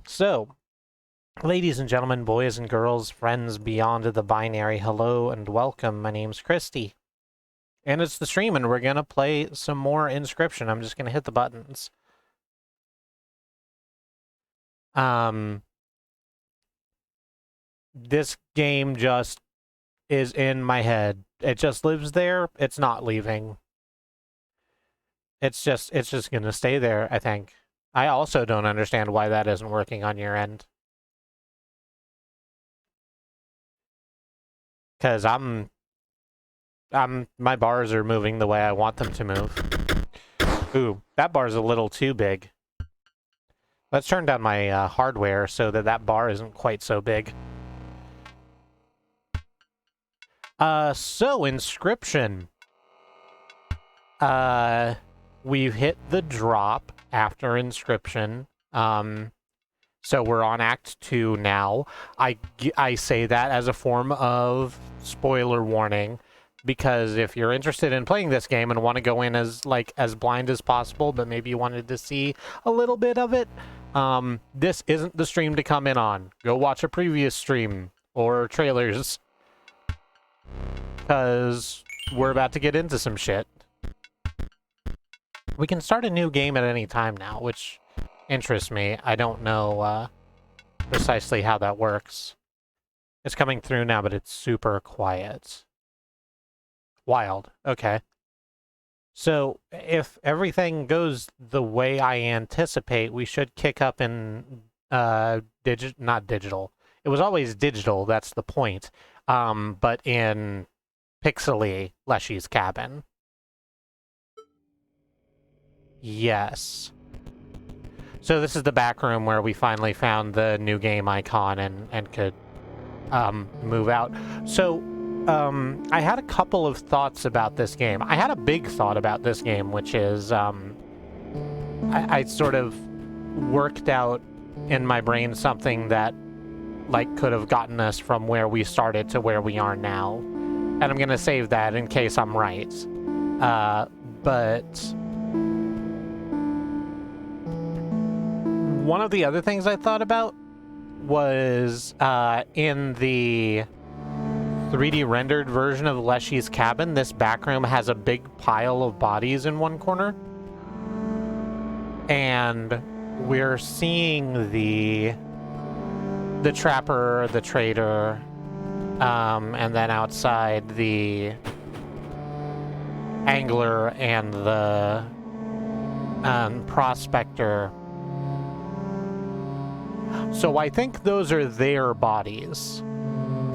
So, ladies and gentlemen, boys and girls, friends beyond the binary, hello and welcome. My name's Kristi. And it's the stream, and we're going to play some more Inscription. I'm just going to hit the buttons. This game just is in my head. It just lives there. It's not leaving. It's just going to stay there, I think. I also don't understand why that isn't working on your end. Because my bars are moving the way I want them to move. Ooh, that bar's a little too big. Let's turn down my hardware so that bar isn't quite so big. So, Inscription. We've hit the drop after Inscription. So we're on Act 2 now. I say that as a form of spoiler warning, because if you're interested in playing this game and want to go in as blind as possible, but maybe you wanted to see a little bit of it, this isn't the stream to come in on. Go watch a previous stream or trailers, because we're about to get into some shit. We can start a new game at any time now, which interests me. I don't know precisely how that works. It's coming through now, but it's super quiet. Wild. Okay. So, if everything goes the way I anticipate, we should kick up in not digital. It was always digital, that's the point. But in pixely Leshi's cabin. Yes. So this is the back room where we finally found the new game icon and could move out. So I had a couple of thoughts about this game. I had a big thought about this game, which is I sort of worked out in my brain something that could have gotten us from where we started to where we are now. And I'm going to save that in case I'm right. But one of the other things I thought about was in the 3D rendered version of Leshi's cabin, this back room has a big pile of bodies in one corner. And we're seeing the trapper, the trader, and then outside the angler and the prospector. So I think those are their bodies,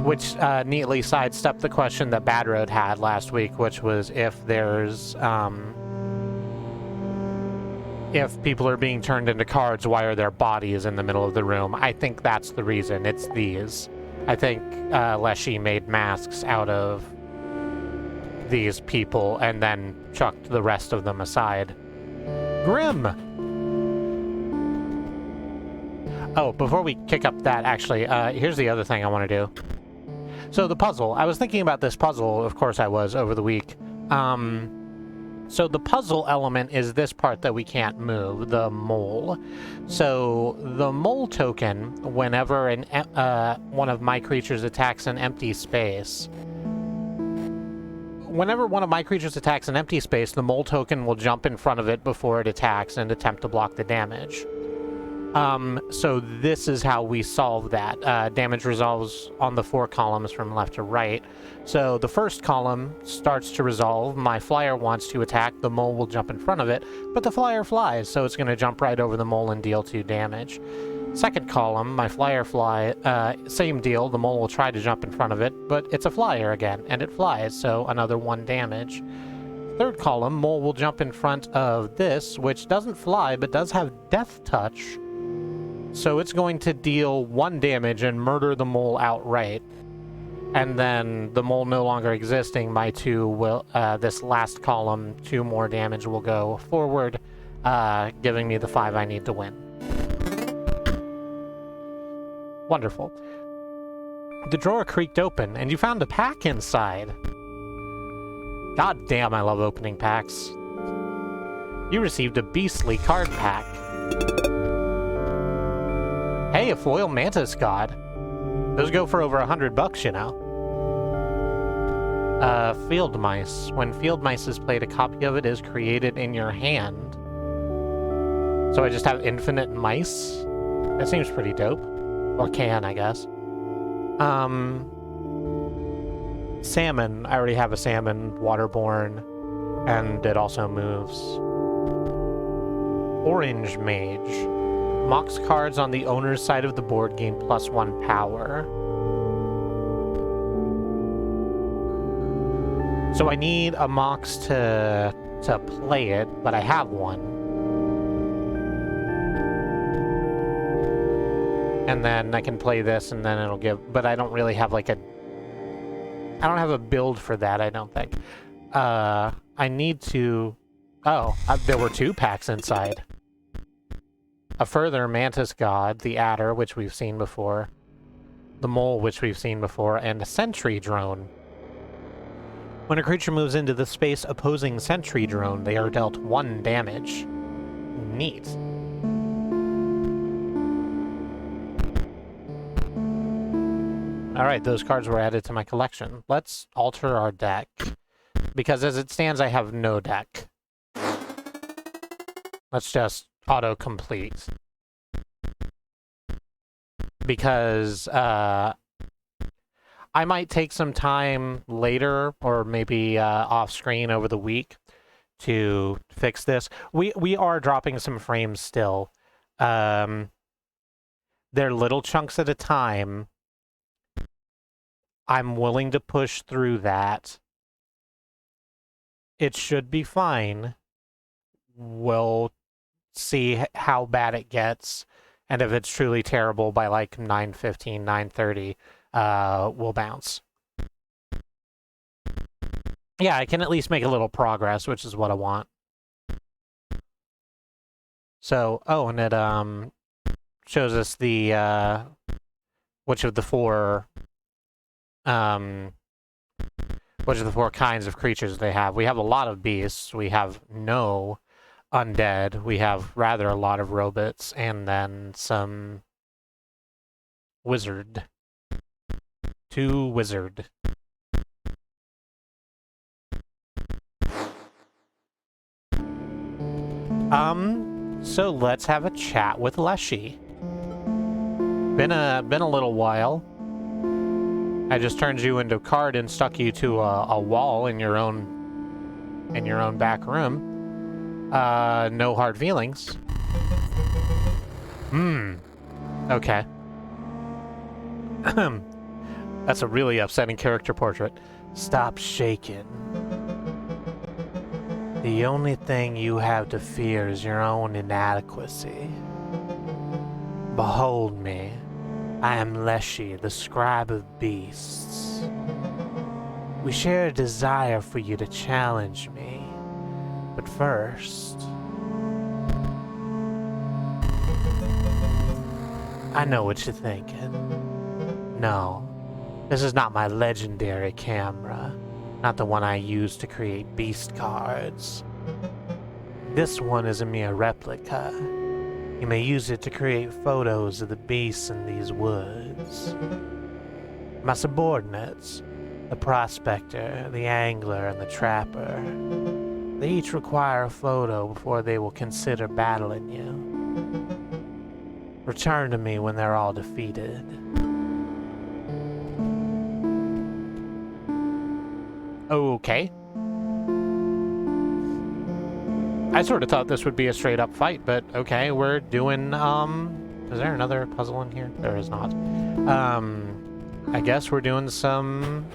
which neatly sidestepped the question that Bad Road had last week, which was if there's if people are being turned into cards, why are there bodies in the middle of the room? I think that's the reason. It's these. I think Leshi made masks out of these people and then chucked the rest of them aside. Grim! Oh, before we kick up that, actually, here's the other thing I want to do. So the puzzle. I was thinking about this puzzle, of course I was, over the week. So the puzzle element is this part that we can't move, the mole. So the mole token, whenever one of my creatures attacks an empty space, whenever one of my creatures attacks an empty space, the mole token will jump in front of it before it attacks and attempt to block the damage. So this is how we solve that. Damage resolves on the 4 columns from left to right. So the first column starts to resolve. My flyer wants to attack. The mole will jump in front of it, but the flyer flies, so it's going to jump right over the mole and deal 2 damage. Second column, my flyer same deal. The mole will try to jump in front of it, but it's a flyer again, and it flies, so another 1 damage. Third column, mole will jump in front of this, which doesn't fly, but does have death touch. So it's going to deal 1 damage and murder the mole outright. And then the mole no longer existing, my 2 will, this last column, 2 more damage will go forward, giving me the 5 I need to win. Wonderful. The drawer creaked open, and you found a pack inside. God damn, I love opening packs. You received a beastly card pack. Hey, a foil mantis god. Those go for over $100, you know. Field mice. When field mice is played, a copy of it is created in your hand. So I just have infinite mice? That seems pretty dope. Or can, I guess. Salmon. I already have a salmon, waterborne, and it also moves. Orange Mage. Mox cards on the owner's side of the board gain +1 power. So I need a Mox to play it, but I have one. And then I can play this, and then it'll give... But I don't really have, like, a... I don't have a build for that, I don't think. I need to... Oh, there were 2 packs inside. A further Mantis God, the Adder, which we've seen before. The Mole, which we've seen before, and a Sentry Drone. When a creature moves into the space opposing Sentry Drone, they are dealt 1 damage. Neat. Alright, those cards were added to my collection. Let's alter our deck. Because as it stands, I have no deck. Let's just auto-complete. Because, I might take some time later, or maybe off-screen over the week, to fix this. We are dropping some frames still. They're little chunks at a time. I'm willing to push through that. It should be fine. We'll see how bad it gets, and if it's truly terrible by like 9:15, 9:30, we'll bounce. Yeah, I can at least make a little progress, which is what I want. So, oh, and it shows us the which of the 4 kinds of creatures they have. We have a lot of beasts. We have no undead. We have rather a lot of robots, and then some wizard. 2 wizard. So let's have a chat with Leshi. Been a little while. I just turned you into a card and stuck you to a wall in your own back room. No hard feelings. Okay. That's a really upsetting character portrait. Stop shaking. The only thing you have to fear is your own inadequacy. Behold me. I am Leshi, the scribe of beasts. We share a desire for you to challenge me. But first... I know what you're thinking. No, this is not my legendary camera. Not the one I use to create beast cards. This one is a mere replica. You may use it to create photos of the beasts in these woods. My subordinates, the prospector, the angler, and the trapper, they each require a photo before they will consider battling you. Return to me when they're all defeated. Okay. I sort of thought this would be a straight up fight, but okay, we're doing, is there another puzzle in here? There is not. I guess we're doing some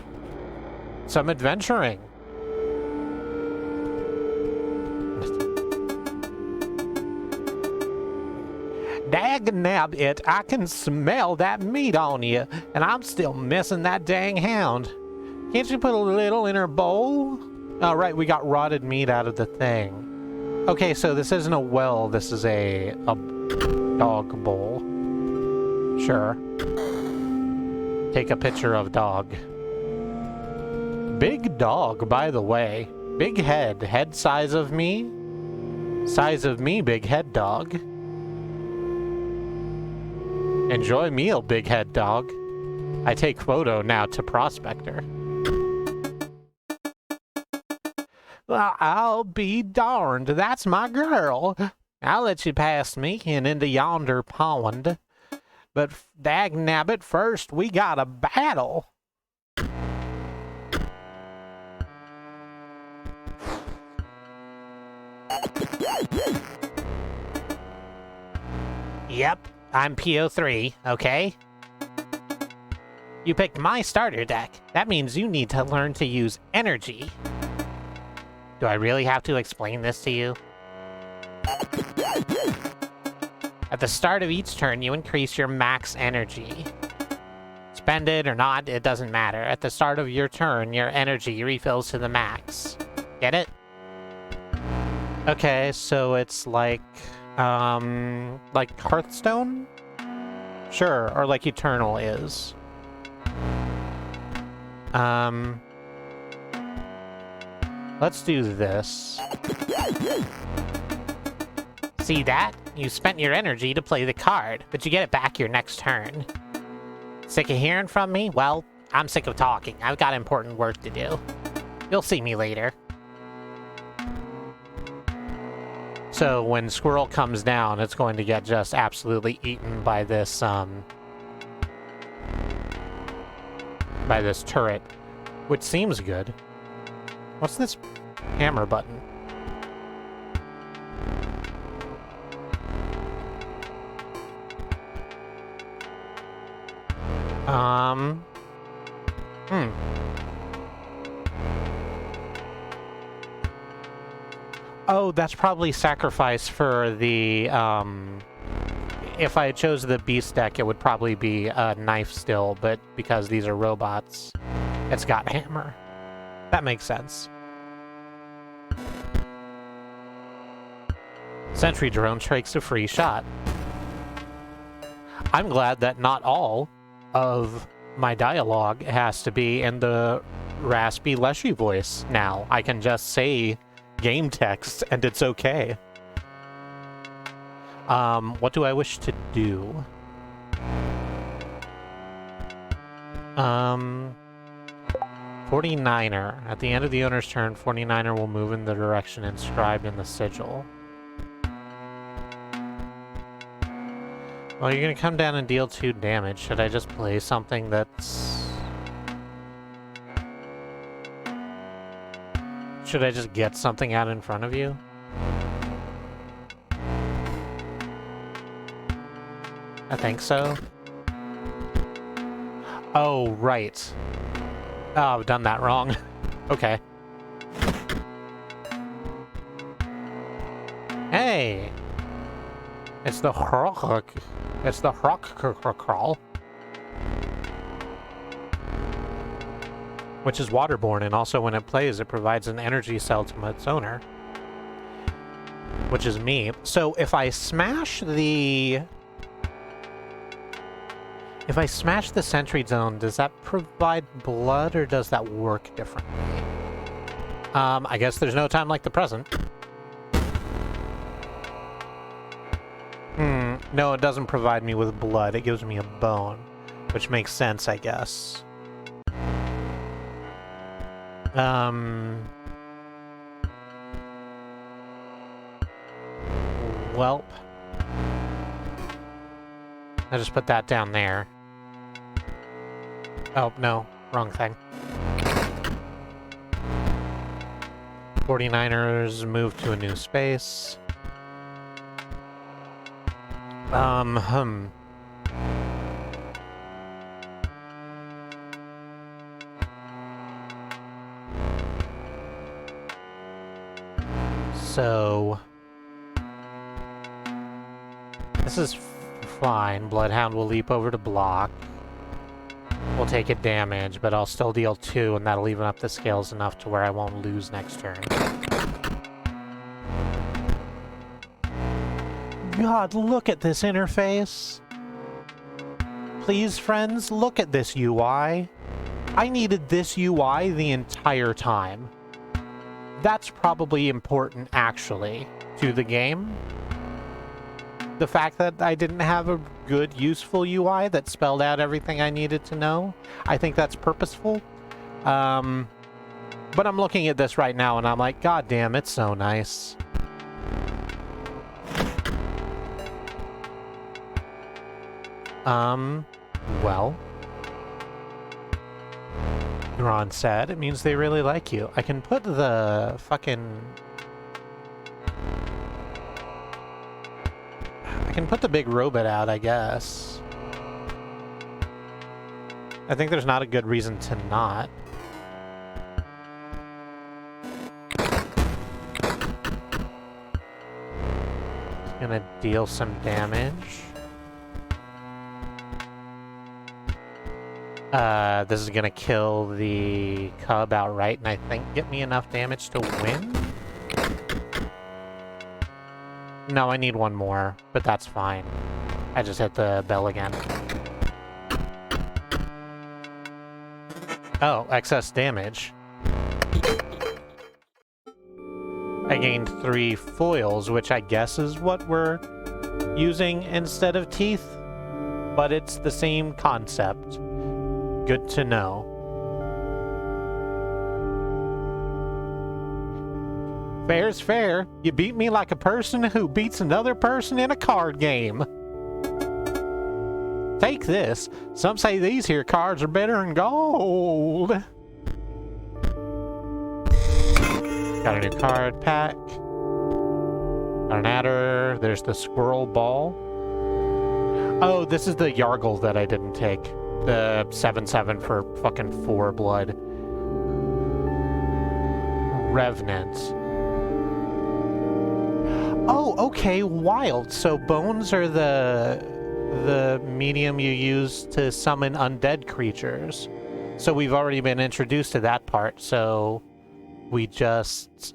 adventuring. Dag-nab it, I can smell that meat on you, and I'm still missing that dang hound. Can't you put a little in her bowl? Oh, right, we got rotted meat out of the thing. Okay, so this isn't a well, this is a dog bowl. Sure. Take a picture of dog. Big dog, by the way. Big head. Head size of me. Size of me, big head dog. Enjoy meal, big head dog. I take photo now to prospector. Well, I'll be darned. That's my girl. I'll let you pass me and into yonder pond. But dagnabbit, first we got a battle. Yep, I'm PO3, okay? You picked my starter deck. That means you need to learn to use energy. Do I really have to explain this to you? At the start of each turn, you increase your max energy. Spend it or not, it doesn't matter. At the start of your turn, your energy refills to the max. Get it? Okay, so it's like Hearthstone? Sure, or like Eternal is. Let's do this. See that? You spent your energy to play the card, but you get it back your next turn. Sick of hearing from me? Well, I'm sick of talking. I've got important work to do. You'll see me later. So when Squirrel comes down, it's going to get just absolutely eaten by this turret, which seems good. What's this hammer button? Oh, that's probably sacrifice for the, if I chose the beast deck, it would probably be a knife still, but because these are robots, it's got hammer. That makes sense. Sentry drone takes a free shot. I'm glad that not all of my dialogue has to be in the raspy Leshi voice now. I can just say game text and it's okay. What do I wish to do? 49er. At the end of the owner's turn, 49er will move in the direction inscribed in the sigil. Well, you're gonna come down and deal 2 damage. Should I just play something that's... Should I just get something out in front of you? I think so. Oh, right. Oh, I've done that wrong. Okay. Hey! It's the Hrock. It's the Hrock. Which is waterborne, and also when it plays, it provides an energy cell to its owner. Which is me. So if I smash the... If I smash the sentry zone, does that provide blood, or does that work differently? I guess there's no time like the present. No, it doesn't provide me with blood. It gives me a bone, which makes sense, I guess. Welp. I just put that down there. Oh, no. Wrong thing. 49ers move to a new space. So... This is fine. Bloodhound will leap over to block. We'll take a damage, but I'll still deal 2, and that'll even up the scales enough to where I won't lose next turn. God, look at this interface. Please, friends, look at this UI. I needed this UI the entire time. That's probably important, actually, to the game. the fact that I didn't have a good, useful UI that spelled out everything I needed to know. I think that's purposeful. But I'm looking at this right now and I'm like, God damn, it's so nice. Well. Ron said, it means they really like you. I can put the fucking... I can put the big robot out, I guess. I think there's not a good reason to not. Gonna deal some damage. This is gonna kill the cub outright, and I think get me enough damage to win? No, I need one more, but that's fine. I just hit the bell again. Oh, excess damage. I gained 3 foils, which I guess is what we're using instead of teeth, but it's the same concept. Good to know. Fair's fair. You beat me like a person who beats another person in a card game. Take this. Some say these here cards are better than gold. Got a new card pack. Got an adder. There's the squirrel ball. Oh, this is the Yargle that I didn't take. The 7/7 for fucking 4 blood. Revenant. Oh, okay, wild. So bones are the medium you use to summon undead creatures. So we've already been introduced to that part, so we just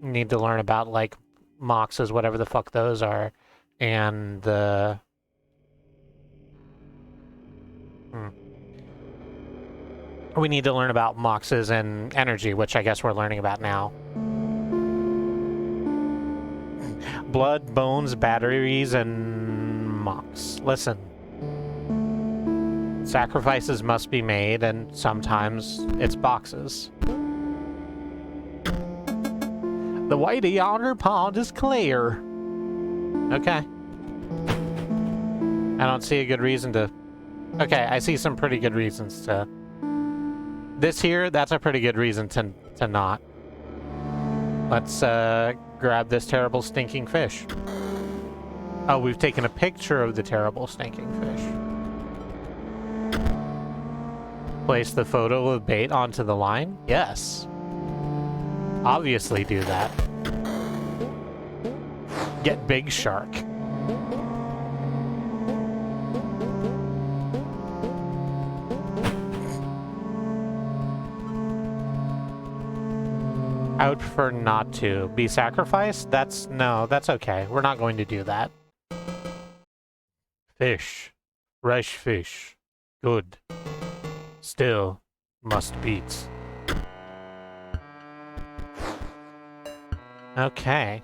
need to learn about, like, moxes, whatever the fuck those are, and the... We need to learn about moxes and energy, which I guess we're learning about now. Blood, bones, batteries, and mox. Listen. Sacrifices must be made, and sometimes it's boxes. The way to yonder pond is clear. Okay. I don't see a good reason to... Okay, I see some pretty good reasons to... This here, that's a pretty good reason to not. Let's grab this terrible stinking fish. Oh, we've taken a picture of the terrible stinking fish. Place the photo of bait onto the line? Yes. Obviously do that. Get big shark. I would prefer not to. Be sacrificed? No, that's okay. We're not going to do that. Fish. Fresh fish. Good. Still must beat. Okay.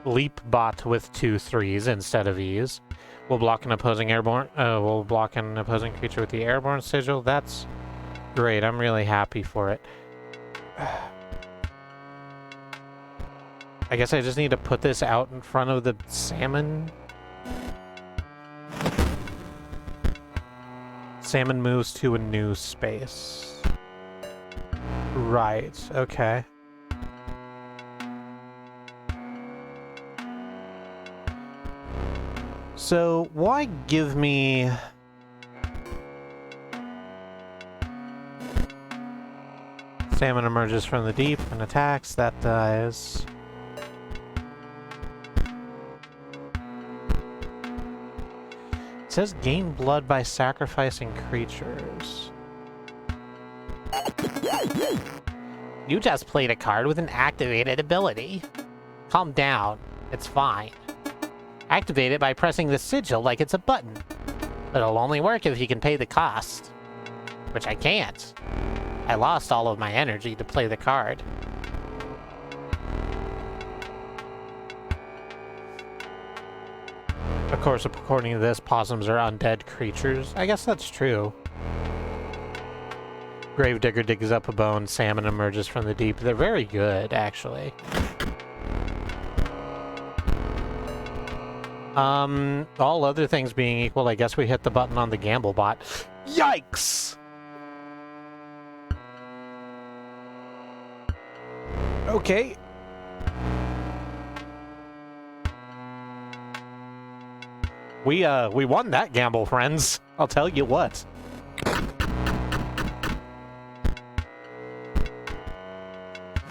Leap bot with 2 3s instead of E's. We'll block an opposing airborne. We'll block an opposing creature with the airborne sigil. That's great. I'm really happy for it. I guess I just need to put this out in front of the salmon. Salmon moves to a new space. Right. Okay. So, why give me... Salmon emerges from the deep and attacks. That dies. It says gain blood by sacrificing creatures. You just played a card with an activated ability. Calm down. It's fine. Activate it by pressing the sigil like it's a button. But it'll only work if you can pay the cost. Which I can't. I lost all of my energy to play the card. Of course, according to this, possums are undead creatures. I guess that's true. Gravedigger digs up a bone, salmon emerges from the deep. They're very good, actually. All other things being equal, I guess we hit the button on the gamble bot. Yikes! Okay. We won that gamble, friends. I'll tell you what.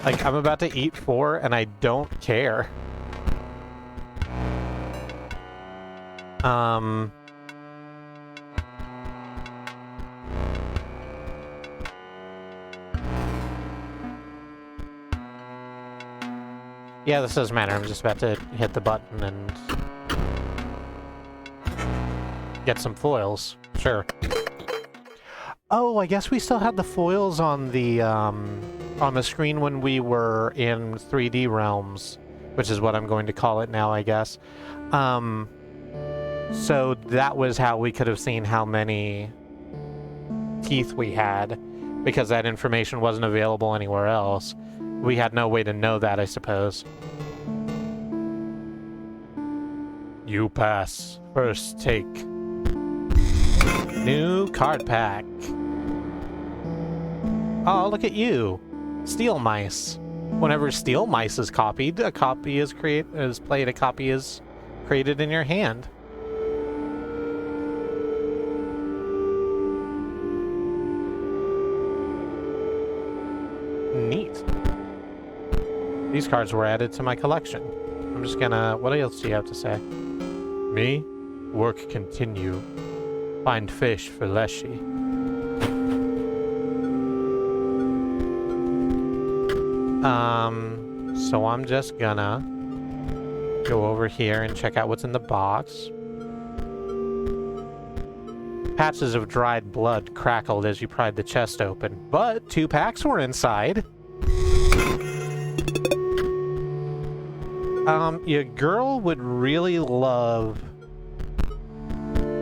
Like, I'm about to eat 4, and I don't care. Yeah, this doesn't matter. I'm just about to hit the button and get some foils. Sure. Oh, I guess we still had the foils on the screen when we were in 3D realms, which is what I'm going to call it now, I guess. So that was how we could have seen how many teeth we had, because that information wasn't available anywhere else. We had no way to know that, I suppose. You pass. First take. New card pack. Oh, look at you. Steel mice. Whenever steel mice is copied, a copy is played, a copy is created in your hand. Neat. These cards were added to my collection. I'm just gonna... What else do you have to say? Me? Work continue. Find fish for Leshi. So I'm just gonna go over here and check out what's in the box. Patches of dried blood crackled as you pried the chest open, but 2 packs were inside. Your girl would really love...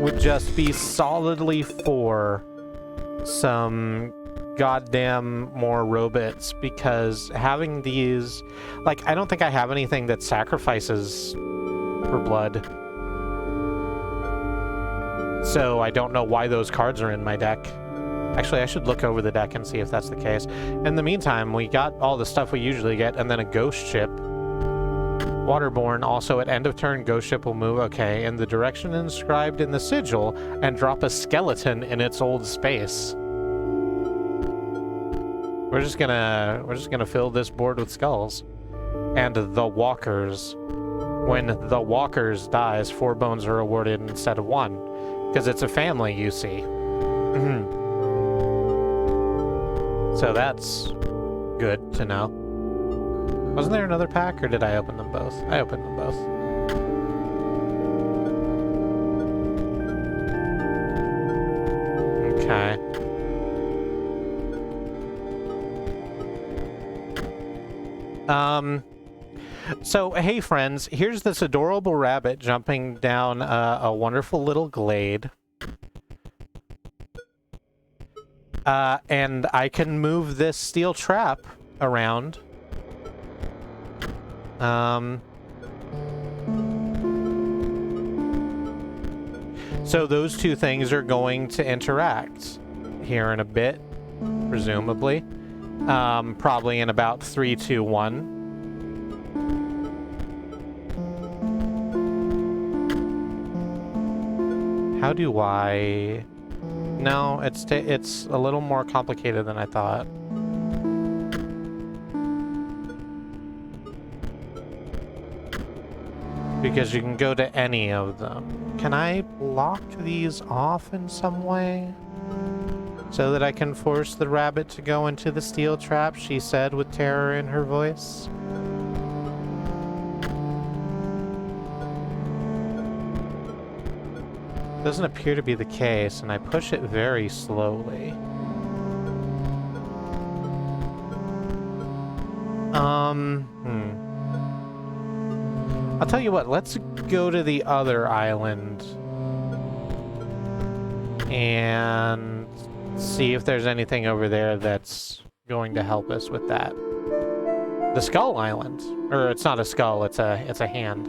would just be solidly for some goddamn more robots, because having these... Like, I don't think I have anything that sacrifices for blood. So I don't know why those cards are in my deck. Actually, I should look over the deck and see if that's the case. In the meantime, we got all the stuff we usually get, and then a ghost ship. Waterborne, also at end of turn, ghost ship will move, okay, in the direction inscribed in the sigil, and drop a skeleton in its old space. We're just gonna fill this board with skulls. And the walkers. When the walkers dies, 4 bones are awarded instead of 1. Because it's a family, you see. So that's good to know. Wasn't there another pack, or did I open them both? I opened them both. Okay. So, hey friends, here's this adorable rabbit jumping down a wonderful little glade. And I can move this steel trap around. So those 2 things are going to interact here in a bit, presumably. Probably in about 3, 2, 1. How do I... No, it's a little more complicated than I thought. Because you can go to any of them. Can I block these off in some way? So that I can force the rabbit to go into the steel trap, she said with terror in her voice. Doesn't appear to be the case, and I push it very slowly. I'll tell you what, let's go to the other island and see if there's anything over there that's going to help us with that. The Skull Island. Or it's not a skull, it's a hand.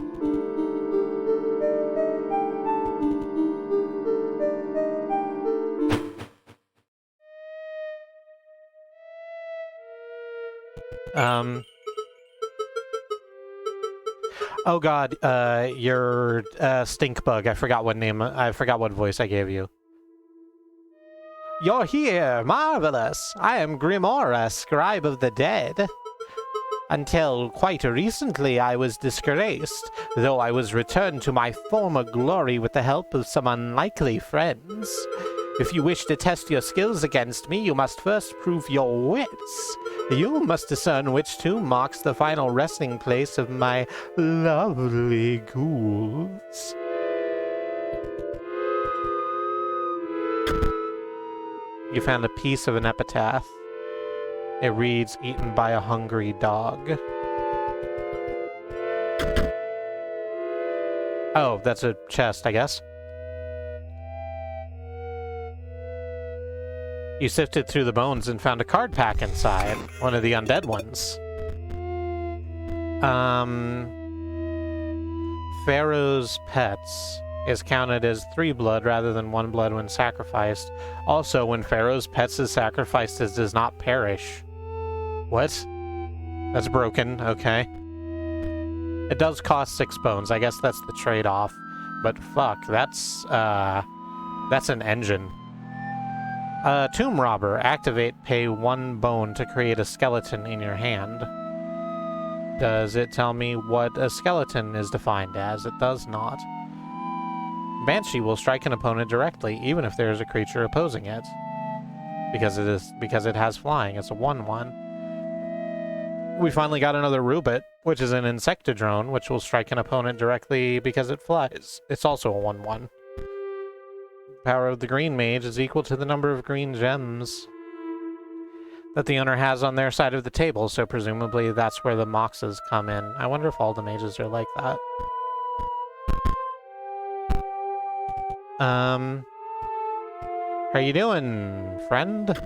Oh god, your stink bug. I forgot what voice I gave you. You're here! Marvelous! I am Grimora, scribe of the dead. Until quite recently I was disgraced, though I was returned to my former glory with the help of some unlikely friends. If you wish to test your skills against me, you must first prove your wits. You must discern which tomb marks the final resting place of my lovely ghouls. You found a piece of an epitaph. It reads, "Eaten by a hungry dog." Oh, that's a chest, I guess. You sifted through the bones and found a card pack inside. One of the undead ones. Pharaoh's Pets is counted as 3 blood rather than 1 blood when sacrificed. Also, when Pharaoh's Pets is sacrificed, it does not perish. What? That's broken, okay. It does cost 6 bones. I guess that's the trade-off. But fuck, that's an engine. Tomb Robber. Activate, pay 1 bone to create a skeleton in your hand. Does it tell me what a skeleton is defined as? It does not. Banshee will strike an opponent directly, even if there is a creature opposing it. Because it has flying. It's a 1/1. We finally got another Rubit, which is an Insectodrone, which will strike an opponent directly because it flies. It's also a 1/1. Power of the Green Mage is equal to the number of green gems that the owner has on their side of the table, so presumably that's where the moxes come in. I wonder if all the mages are like that. How you doing, friend?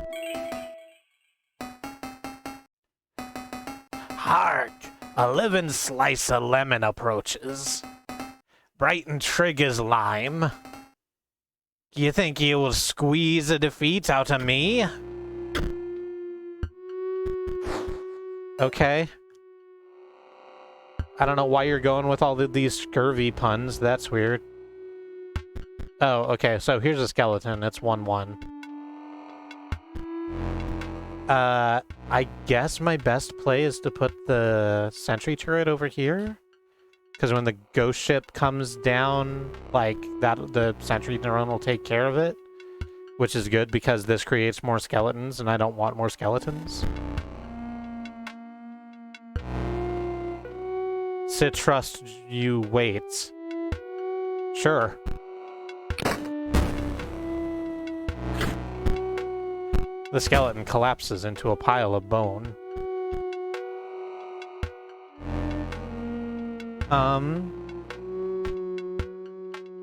Hark! A living slice of lemon approaches. Bright and trig as lime. You think you will squeeze a defeat out of me? Okay. I don't know why you're going with all of these scurvy puns. That's weird. Oh, okay, so here's a skeleton. It's 1/1. I guess my best play is to put the sentry turret over here. Because when the ghost ship comes down, like, the sentry drone will take care of it. Which is good, because this creates more skeletons, and I don't want more skeletons. Sit, trust, you wait. Sure. The skeleton collapses into a pile of bone. I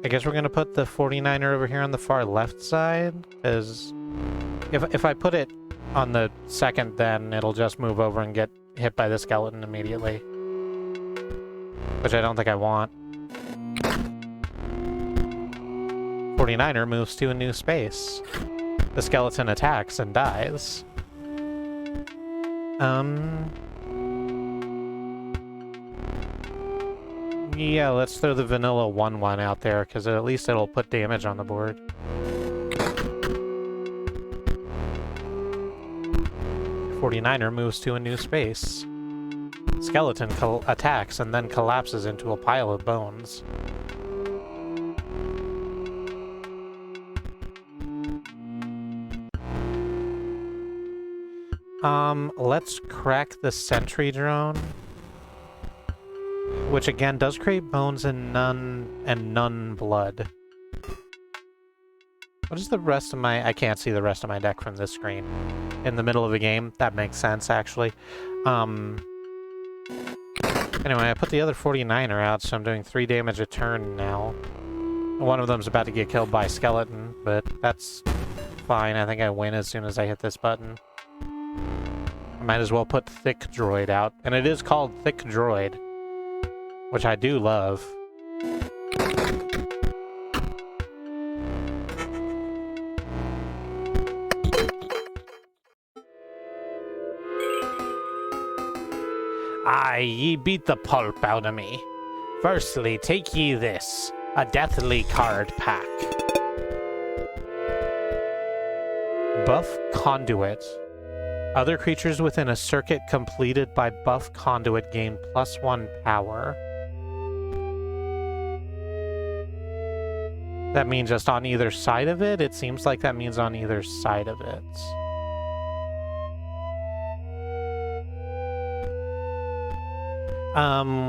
guess we're gonna put the 49er over here on the far left side, because if I put it on the second, then it'll just move over and get hit by the skeleton immediately. Which I don't think I want. 49er moves to a new space. The skeleton attacks and dies. Yeah, let's throw the vanilla 1/1 out there, because at least it'll put damage on the board. "49er moves to a new space. Skeleton attacks and then collapses into a pile of bones. Let's crack the sentry drone. Which again does create bones and none blood. What is the rest of my... I can't see the rest of my deck from this screen. In the middle of a game? That makes sense, actually. Anyway, I put the other 49er out, so I'm doing 3 damage a turn now. One of them's about to get killed by a skeleton, but that's fine. I think I win as soon as I hit this button. I might as well put Thick Droid out. And it is called Thick Droid, which I do love. Aye, ye beat the pulp out of me. Firstly, take ye this, a deathly card pack. Buff Conduit. Other creatures within a circuit completed by Buff Conduit gain +1 power. That means just on either side of it? It seems like that means on either side of it.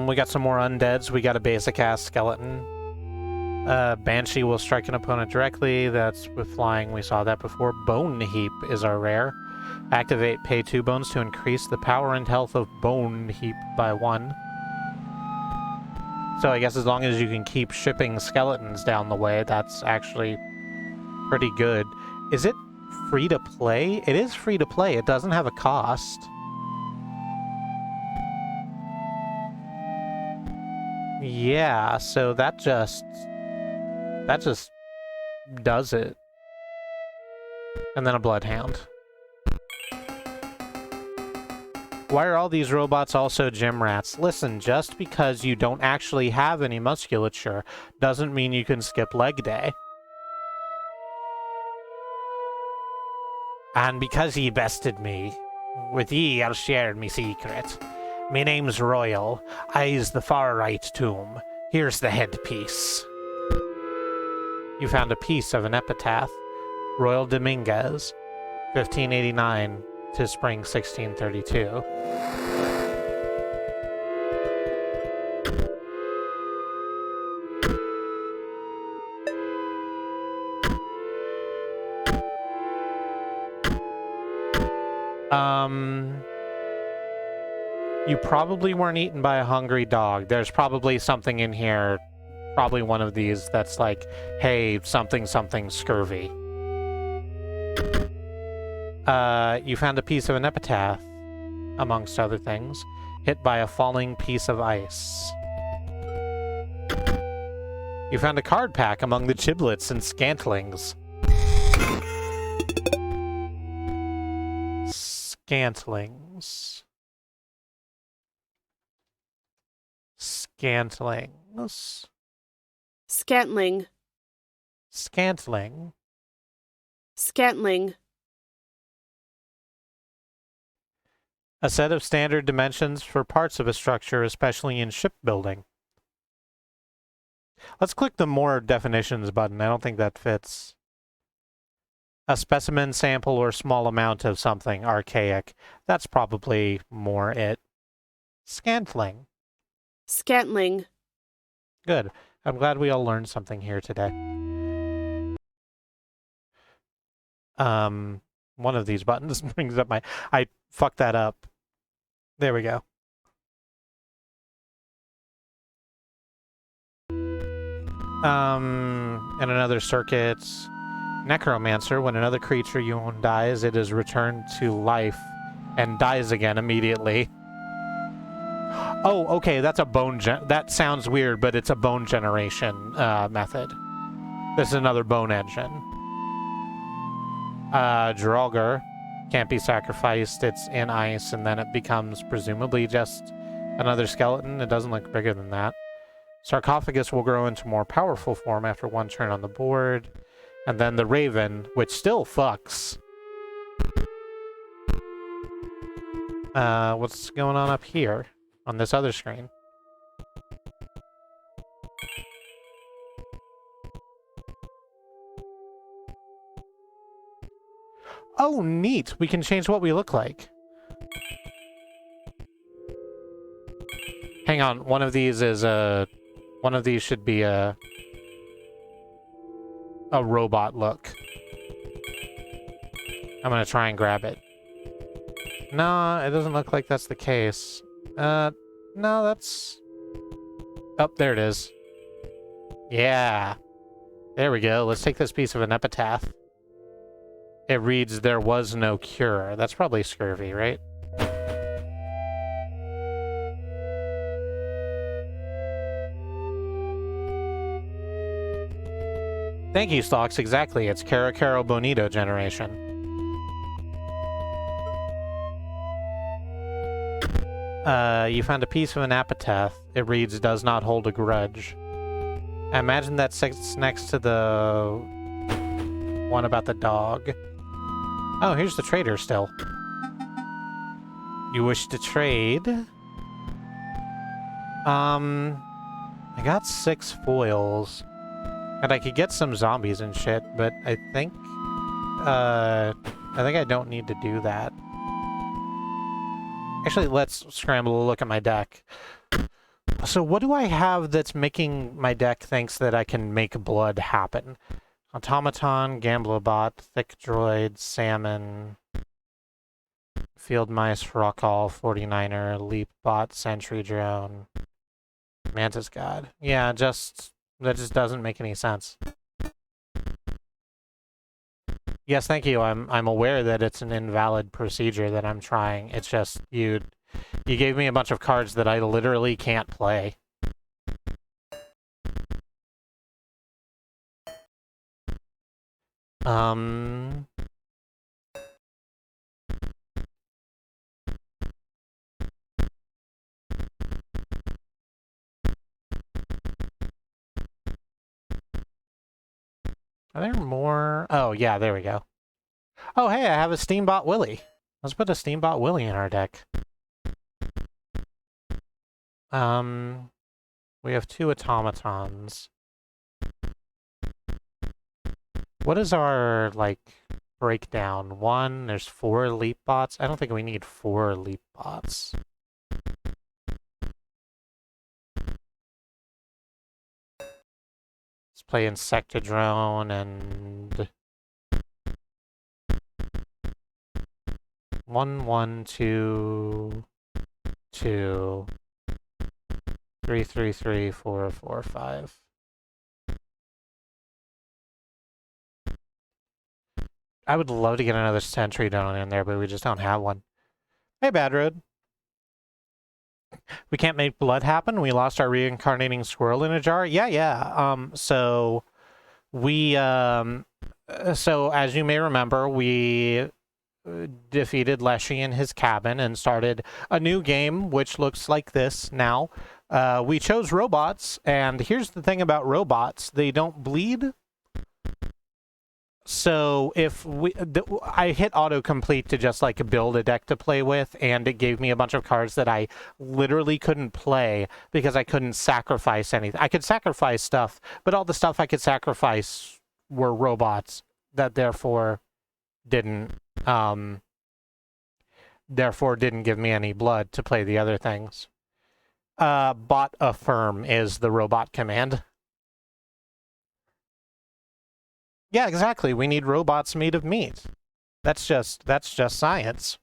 We got some more undeads. We got a basic-ass skeleton. Banshee will strike an opponent directly. That's with flying. We saw that before. Bone Heap is our rare. Activate, pay 2 bones to increase the power and health of Bone Heap by 1. So I guess as long as you can keep shipping skeletons down the way, that's actually pretty good. Is it free to play? It is free to play. It doesn't have a cost. Yeah, so that just does it. And then a Bloodhound. Why are all these robots also gym rats? Listen, just because you don't actually have any musculature doesn't mean you can skip leg day. And because ye bested me, with ye I'll share me secret. Me name's Royal. I's the far right tomb. Here's the headpiece. You found a piece of an epitaph. Royal Dominguez, 1589 to spring 1632. You probably weren't eaten by a hungry dog. There's probably something in here, probably one of these that's like, hey, something scurvy. You found a piece of an epitaph, amongst other things, hit by a falling piece of ice. You found a card pack among the giblets and scantlings. Scantlings. Scantlings. Scantling. Scantling. Scantling. A set of standard dimensions for parts of a structure, especially in shipbuilding. Let's click the More Definitions button. I don't think that fits. A specimen, sample, or small amount of something archaic. That's probably more it. Scantling. Scantling. Good. I'm glad we all learned something here today. One of these buttons brings up my... I fucked that up. There we go. In another circuit, Necromancer, when another creature you own dies, it is returned to life and dies again immediately. Oh, okay, that's a bone that sounds weird, but it's a bone generation method. This is another bone engine. Draugr can't be sacrificed. It's in ice, and then it becomes presumably just another skeleton. It doesn't look bigger than that. Sarcophagus will grow into more powerful form after 1 turn on the board. And then the Raven, which still fucks. What's going on up here on this other screen? Oh, neat. We can change what we look like. Hang on. One of these is one of these should be a robot look. I'm gonna try and grab it. No, it doesn't look like that's the case. No, that's... Oh, there it is. Yeah. There we go. Let's take this piece of an epitaph. It reads, "There was no cure." That's probably scurvy, right? Thank you, Stalks. Exactly. It's Caro Caro Bonito generation. You found a piece of an epitaph. It reads, "Does not hold a grudge." I imagine that sits next to the one about the dog. Oh, here's the trader still. You wish to trade? I got 6 foils. And I could get some zombies and shit, but I think I don't need to do that. Actually, let's scramble a look at my deck. So what do I have that's making my deck thinks that I can make blood happen? Automaton, Gamblobot, Thick Droid, Salmon, Field Mice, Rockall, 49er, Leap Bot, Sentry Drone, Mantis God. Yeah, that just doesn't make any sense. Yes, thank you. I'm aware that it's an invalid procedure that I'm trying. It's just you gave me a bunch of cards that I literally can't play. Are there more? Oh, yeah, there we go. Oh, hey, I have a Steambot Willy. Let's put a Steambot Willy in our deck. We have 2 automatons. What is our, like, breakdown? 1, there's 4 leap bots. I don't think we need 4 leap bots. Let's play Insectodrone and 1, 1, 2, 2, 3, 3, 3, 4, 4, 5. I would love to get another Sentry Drone in there, but we just don't have one. Hey, Bad Road. We can't make blood happen. We lost our reincarnating squirrel in a jar. Yeah. So we, so as you may remember, we defeated Leshi in his cabin and started a new game, which looks like this now. We chose robots, and here's the thing about robots. They don't bleed. So if I hit autocomplete to just like build a deck to play with, and it gave me a bunch of cards that I literally couldn't play because I couldn't sacrifice anything. I could sacrifice stuff, but all the stuff I could sacrifice were robots that therefore didn't give me any blood to play the other things. Bot affirm is the robot command. Yeah, exactly. We need robots made of meat. That's just science.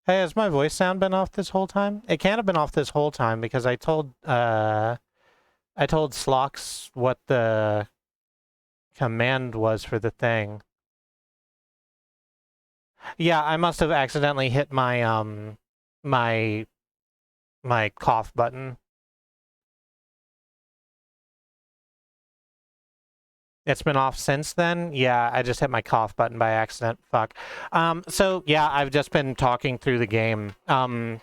Hey, has my voice sound been off this whole time? It can't have been off this whole time because I told Slox what the command was for the thing. Yeah, I must have accidentally hit my my cough button. It's been off since then? Yeah, I just hit my cough button by accident. Fuck. So yeah, I've just been talking through the game. So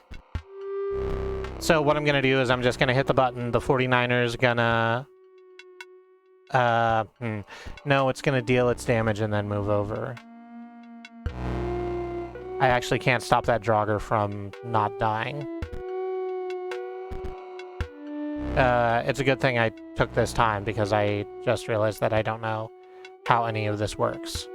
what I'm gonna do is I'm just gonna hit the button. The 49ers gonna... No, it's gonna deal its damage and then move over. I actually can't stop that Draugr from not dying. It's a good thing I took this time because I just realized that I don't know how any of this works.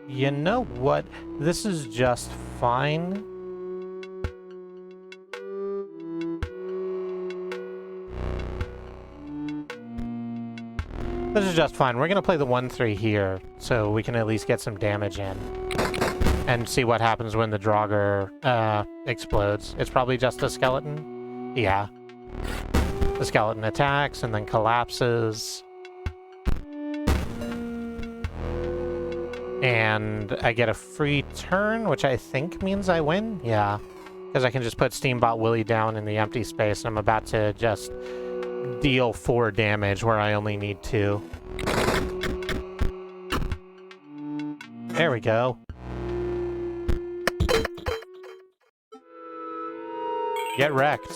You know what? This is just fine. This is just fine. We're gonna play the 1-3 here, so we can at least get some damage in. And see what happens when the Draugr explodes. It's probably just a skeleton? Yeah. The skeleton attacks and then collapses. And I get a free turn, which I think means I win? Yeah. Because I can just put Steambot Willie down in the empty space, and I'm about to just deal 4 damage where I only need 2. There we go. Get wrecked.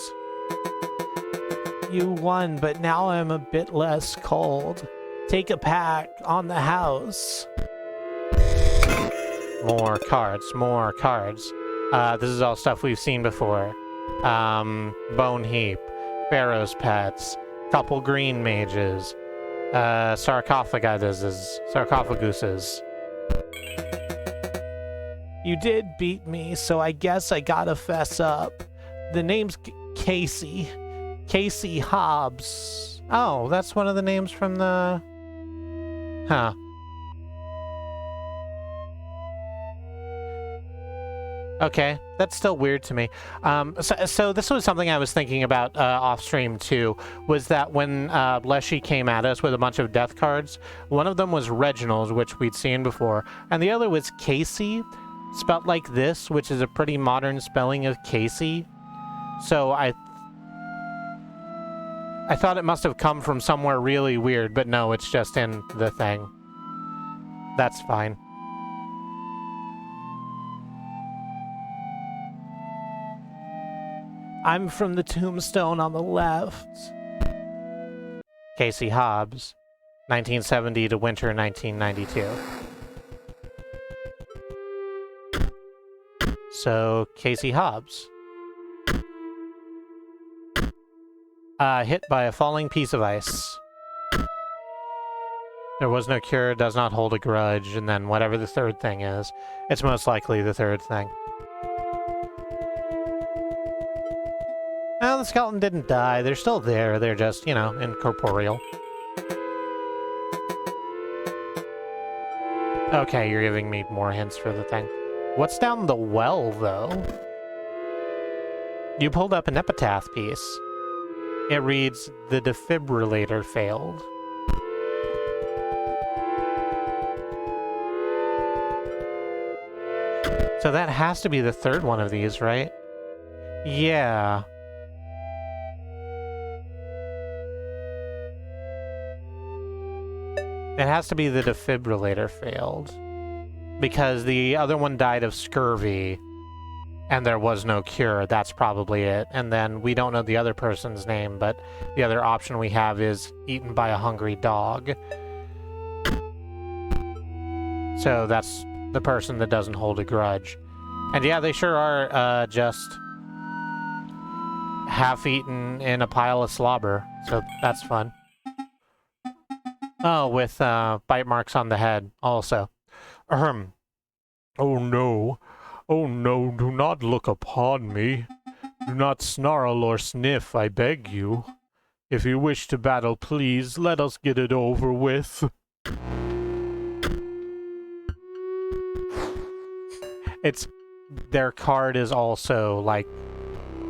You won, but now I'm a bit less cold. Take a pack on the house. More cards, more cards. This is all stuff we've seen before. Bone Heap, Pharaoh's Pets, couple green mages, sarcophaguses. You did beat me, so I guess I gotta fess up. The name's Casey. Casey Hobbs. Oh, that's one of the names from the... Huh. Okay, that's still weird to me. So this was something I was thinking about off stream too, was that when Leshi came at us with a bunch of death cards, one of them was Reginald, which we'd seen before, and the other was Casey, spelled like this, which is a pretty modern spelling of Casey. So I thought it must have come from somewhere really weird, but no, it's just in the thing. That's fine. I'm from the tombstone on the left. Casey Hobbs, 1970 to winter 1992. So, Casey Hobbs. Hit by a falling piece of ice. There was no cure, does not hold a grudge, and then whatever the third thing is. It's most likely the third thing. Well, the skeleton didn't die. They're still there. They're just, you know, incorporeal. Okay, you're giving me more hints for the thing. What's down the well, though? You pulled up an epitaph piece. It reads, "The defibrillator failed." So that has to be the third one of these, right? Yeah. It has to be the defibrillator failed. Because the other one died of scurvy, and there was no cure. That's probably it. And then we don't know the other person's name, but the other option we have is eaten by a hungry dog. So that's the person that doesn't hold a grudge. And yeah, they sure are just half-eaten in a pile of slobber. So that's fun. Oh, with bite marks on the head also. Ahem. Oh no. Oh no, do not look upon me. Do not snarl or sniff, I beg you. If you wish to battle, please, let us get it over with. Their card is also, like,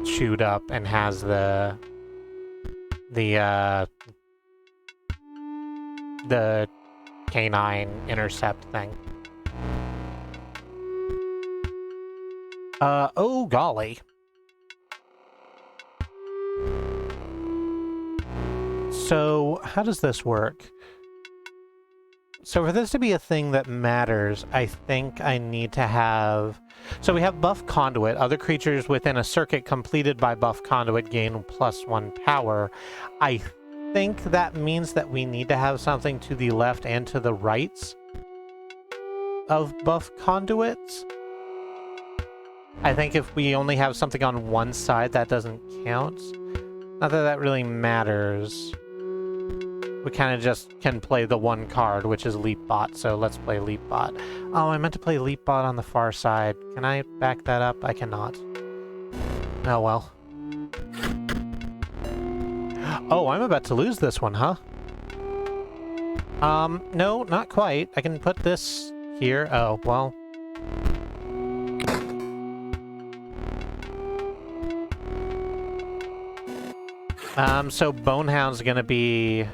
chewed up and has the Canine Intercept thing. Oh golly. So, how does this work? So for this to be a thing that matters, I think I need to have... So we have Buff Conduit. Other creatures within a circuit completed by Buff Conduit gain +1 power. I think that means that we need to have something to the left and to the right of Buff Conduits. I think if we only have something on one side, that doesn't count. Not that that really matters. We kind of just can play the one card, which is Leap Bot, so let's play Leap Bot. Oh, I meant to play Leap Bot on the far side. Can I back that up? I cannot. Oh, well. Oh, I'm about to lose this one, huh? No, not quite. I can put this here. Oh, well. So Bonehound's gonna be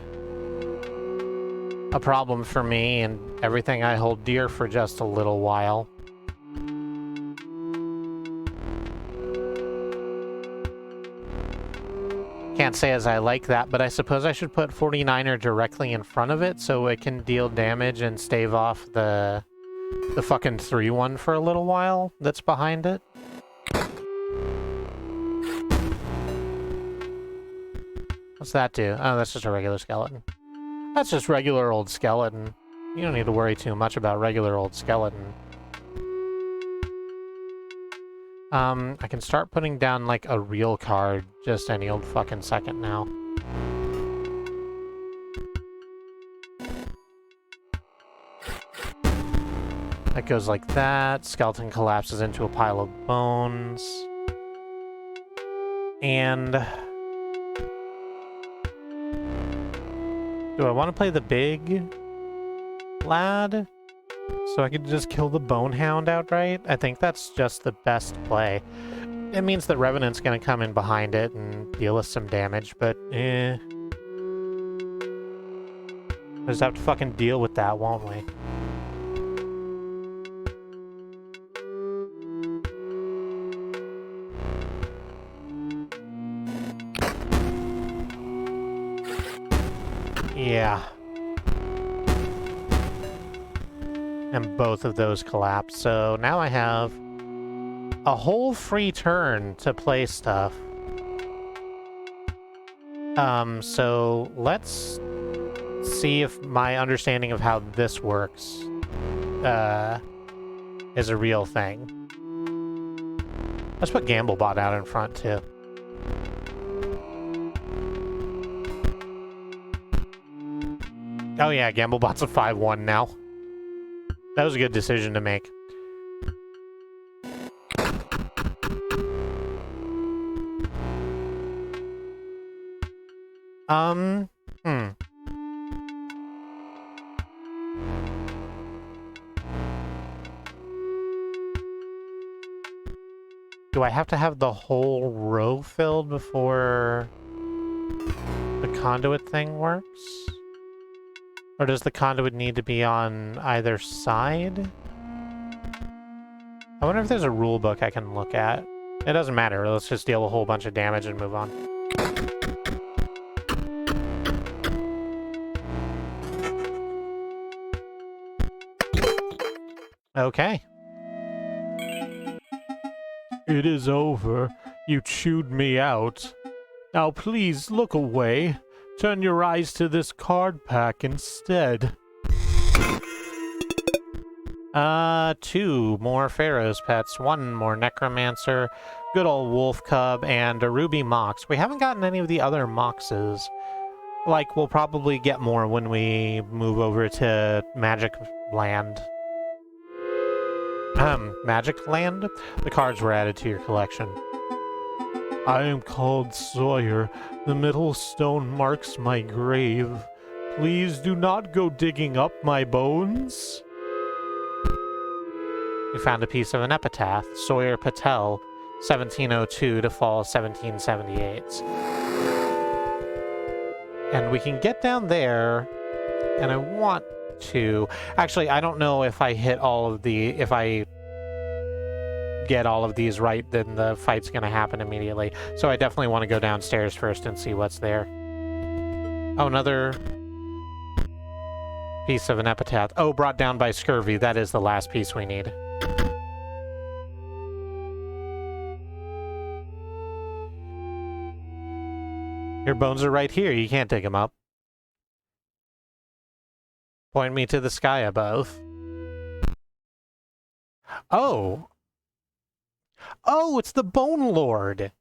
a problem for me and everything I hold dear for just a little while. Can't say as I like that, but I suppose I should put 49er directly in front of it so it can deal damage and stave off the fucking 3-1 for a little while that's behind it. What's that do? Oh, that's just a regular skeleton. That's just regular old skeleton. You don't need to worry too much about regular old skeleton. I can start putting down, like, a real card just any old fucking second now. That goes like that. Skeleton collapses into a pile of bones. And... do I want to play the big lad? So I could just kill the Bonehound outright? I think that's just the best play. It means that Revenant's gonna come in behind it and deal us some damage, but eh. We'll just have to fucking deal with that, won't we? Yeah. And both of those collapse. So now I have a whole free turn to play stuff. So let's see if my understanding of how this works is a real thing. Let's put Gamblebot out in front too. Oh yeah, Gamblebot's a 5-1 now. That was a good decision to make. Do I have to have the whole row filled before the conduit thing works? Or does the conduit need to be on either side? I wonder if there's a rule book I can look at. It doesn't matter. Let's just deal a whole bunch of damage and move on. Okay. It is over. You chewed me out. Now please look away. Turn your eyes to this card pack instead. 2 more Pharaoh's Pets, 1 more Necromancer, good old Wolf Cub, and a Ruby Mox. We haven't gotten any of the other Moxes. Like, we'll probably get more when we move over to Magic Land. Magic Land? The cards were added to your collection. I am called Sawyer. The middle stone marks my grave. Please do not go digging up my bones. We found a piece of an epitaph. Sawyer Patel, 1702 to fall 1778. And we can get down there, and I want to... Actually, I don't know if I hit all of the... If I get all of these right, then the fight's going to happen immediately. So I definitely want to go downstairs first and see what's there. Oh, another piece of an epitaph. Oh, brought down by scurvy. That is the last piece we need. Your bones are right here. You can't dig them up. Point me to the sky above. Oh! Oh, it's the Bone Lord!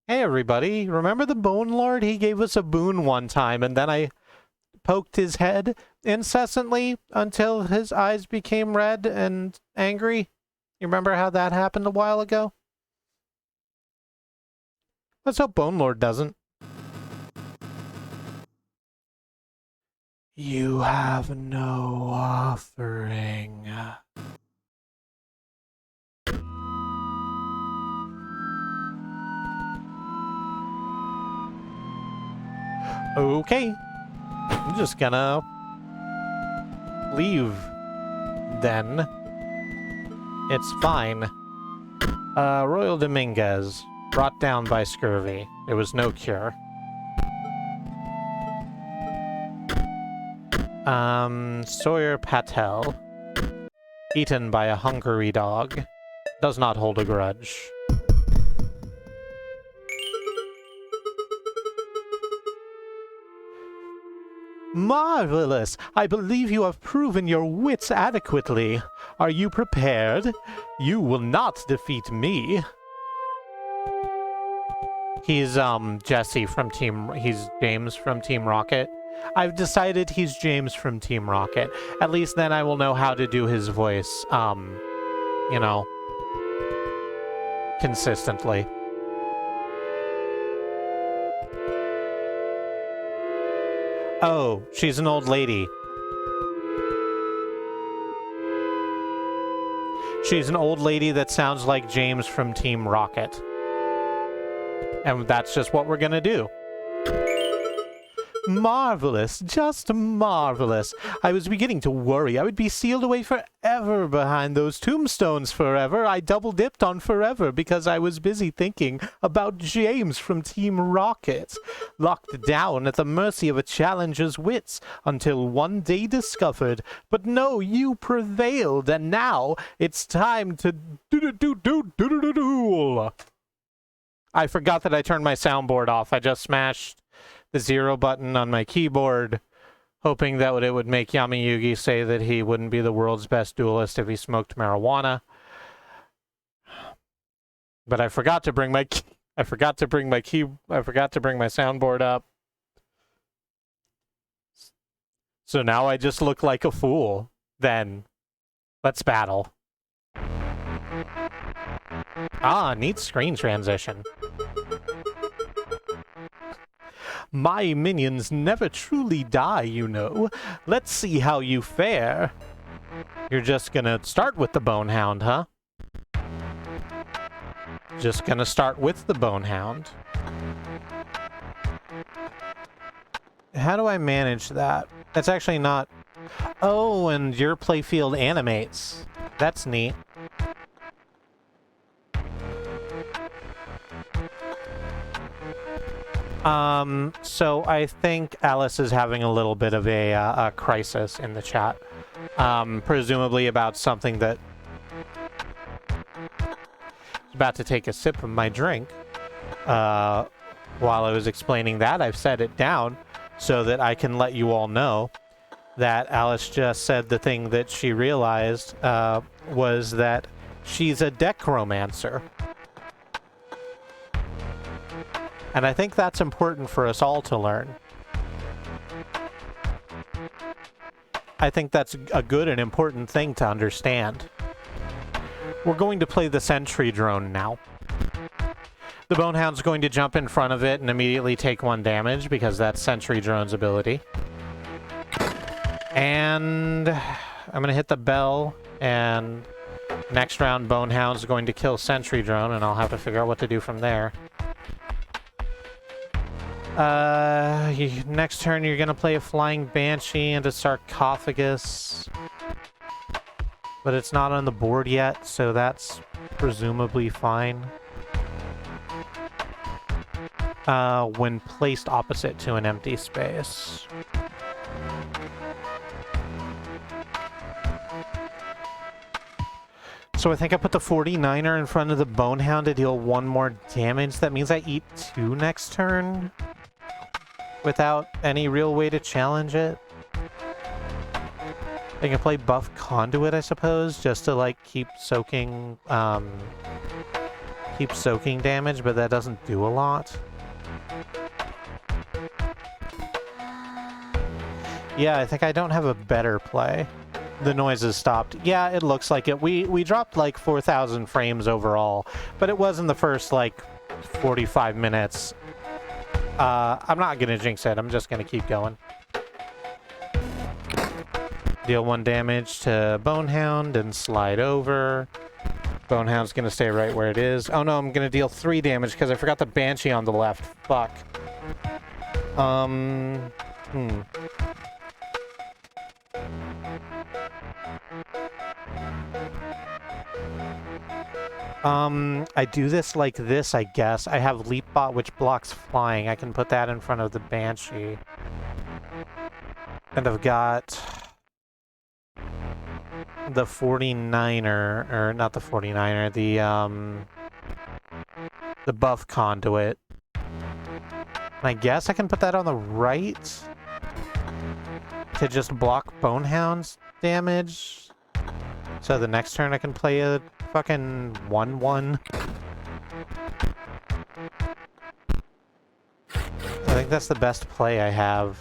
Hey, everybody. Remember the Bone Lord? He gave us a boon one time, and then I poked his head incessantly until his eyes became red and angry. You remember how that happened a while ago? Let's hope Bone Lord doesn't. You have no offering. Okay. I'm just gonna leave then. It's fine. Royal Dominguez, brought down by scurvy. There was no cure. Sawyer Patel, eaten by a hungry dog, does not hold a grudge. Marvelous! I believe you have proven your wits adequately. Are you prepared? You will not defeat me. He's, Jesse from he's James from Team Rocket. I've decided he's James from Team Rocket. At least then I will know how to do his voice, you know, consistently. Oh, she's an old lady. She's an old lady that sounds like James from Team Rocket. And that's just what we're gonna do. Marvelous, just marvelous. I was beginning to worry I would be sealed away forever behind those tombstones forever. I double-dipped on forever because I was busy thinking about James from Team Rocket, locked down at the mercy of a challenger's wits until one day discovered. But no, you prevailed, and now it's time to duel. I forgot that I turned my soundboard off. I just smashed the 0 button on my keyboard, hoping that it would make Yami Yugi say that he wouldn't be the world's best duelist if he smoked marijuana. But I forgot to bring my soundboard up. So now I just look like a fool. Then let's battle. Ah, neat screen transition. My minions never truly die, you know. Let's see how you fare. You're just gonna start with the Bonehound, huh? Just gonna start with the Bonehound. How do I manage that? That's actually not... Oh, and your playfield animates. That's neat. So I think Alice is having a little bit of a crisis in the chat. Presumably about something that... I was about to take a sip of my drink. While I was explaining that, I've set it down so that I can let you all know that Alice just said the thing that she realized was that she's a deckromancer. And I think that's important for us all to learn. I think that's a good and important thing to understand. We're going to play the sentry drone now. The Bonehound's going to jump in front of it and immediately take 1 damage because that's Sentry Drone's ability. And I'm going to hit the bell, and next round Bonehound's going to kill Sentry Drone, and I'll have to figure out what to do from there. Next turn you're going to play a Flying Banshee and a Sarcophagus. But it's not on the board yet, so that's presumably fine. When placed opposite to an empty space. So I think I put the 49er in front of the Bonehound to deal 1 more damage. That means I eat 2 next turn without any real way to challenge it. I can play Buff Conduit, I suppose, just to like keep soaking damage, but that doesn't do a lot. Yeah, I think I don't have a better play. The noise has stopped. Yeah, it looks like it. We dropped like 4,000 frames overall, but it was in the first like 45 minutes. I'm not gonna jinx it. I'm just gonna keep going. Deal 1 damage to Bonehound and slide over. Bonehound's gonna stay right where it is. Oh no, I'm gonna deal 3 damage because I forgot the Banshee on the left. Fuck. I do this like this, I guess. I have Leap Bot, which blocks flying. I can put that in front of the Banshee. And I've got the 49er, or not the 49er, the Buff Conduit. And I guess I can put that on the right to just block Bonehound's damage. So the next turn I can play a fucking 1/1. I think that's the best play I have.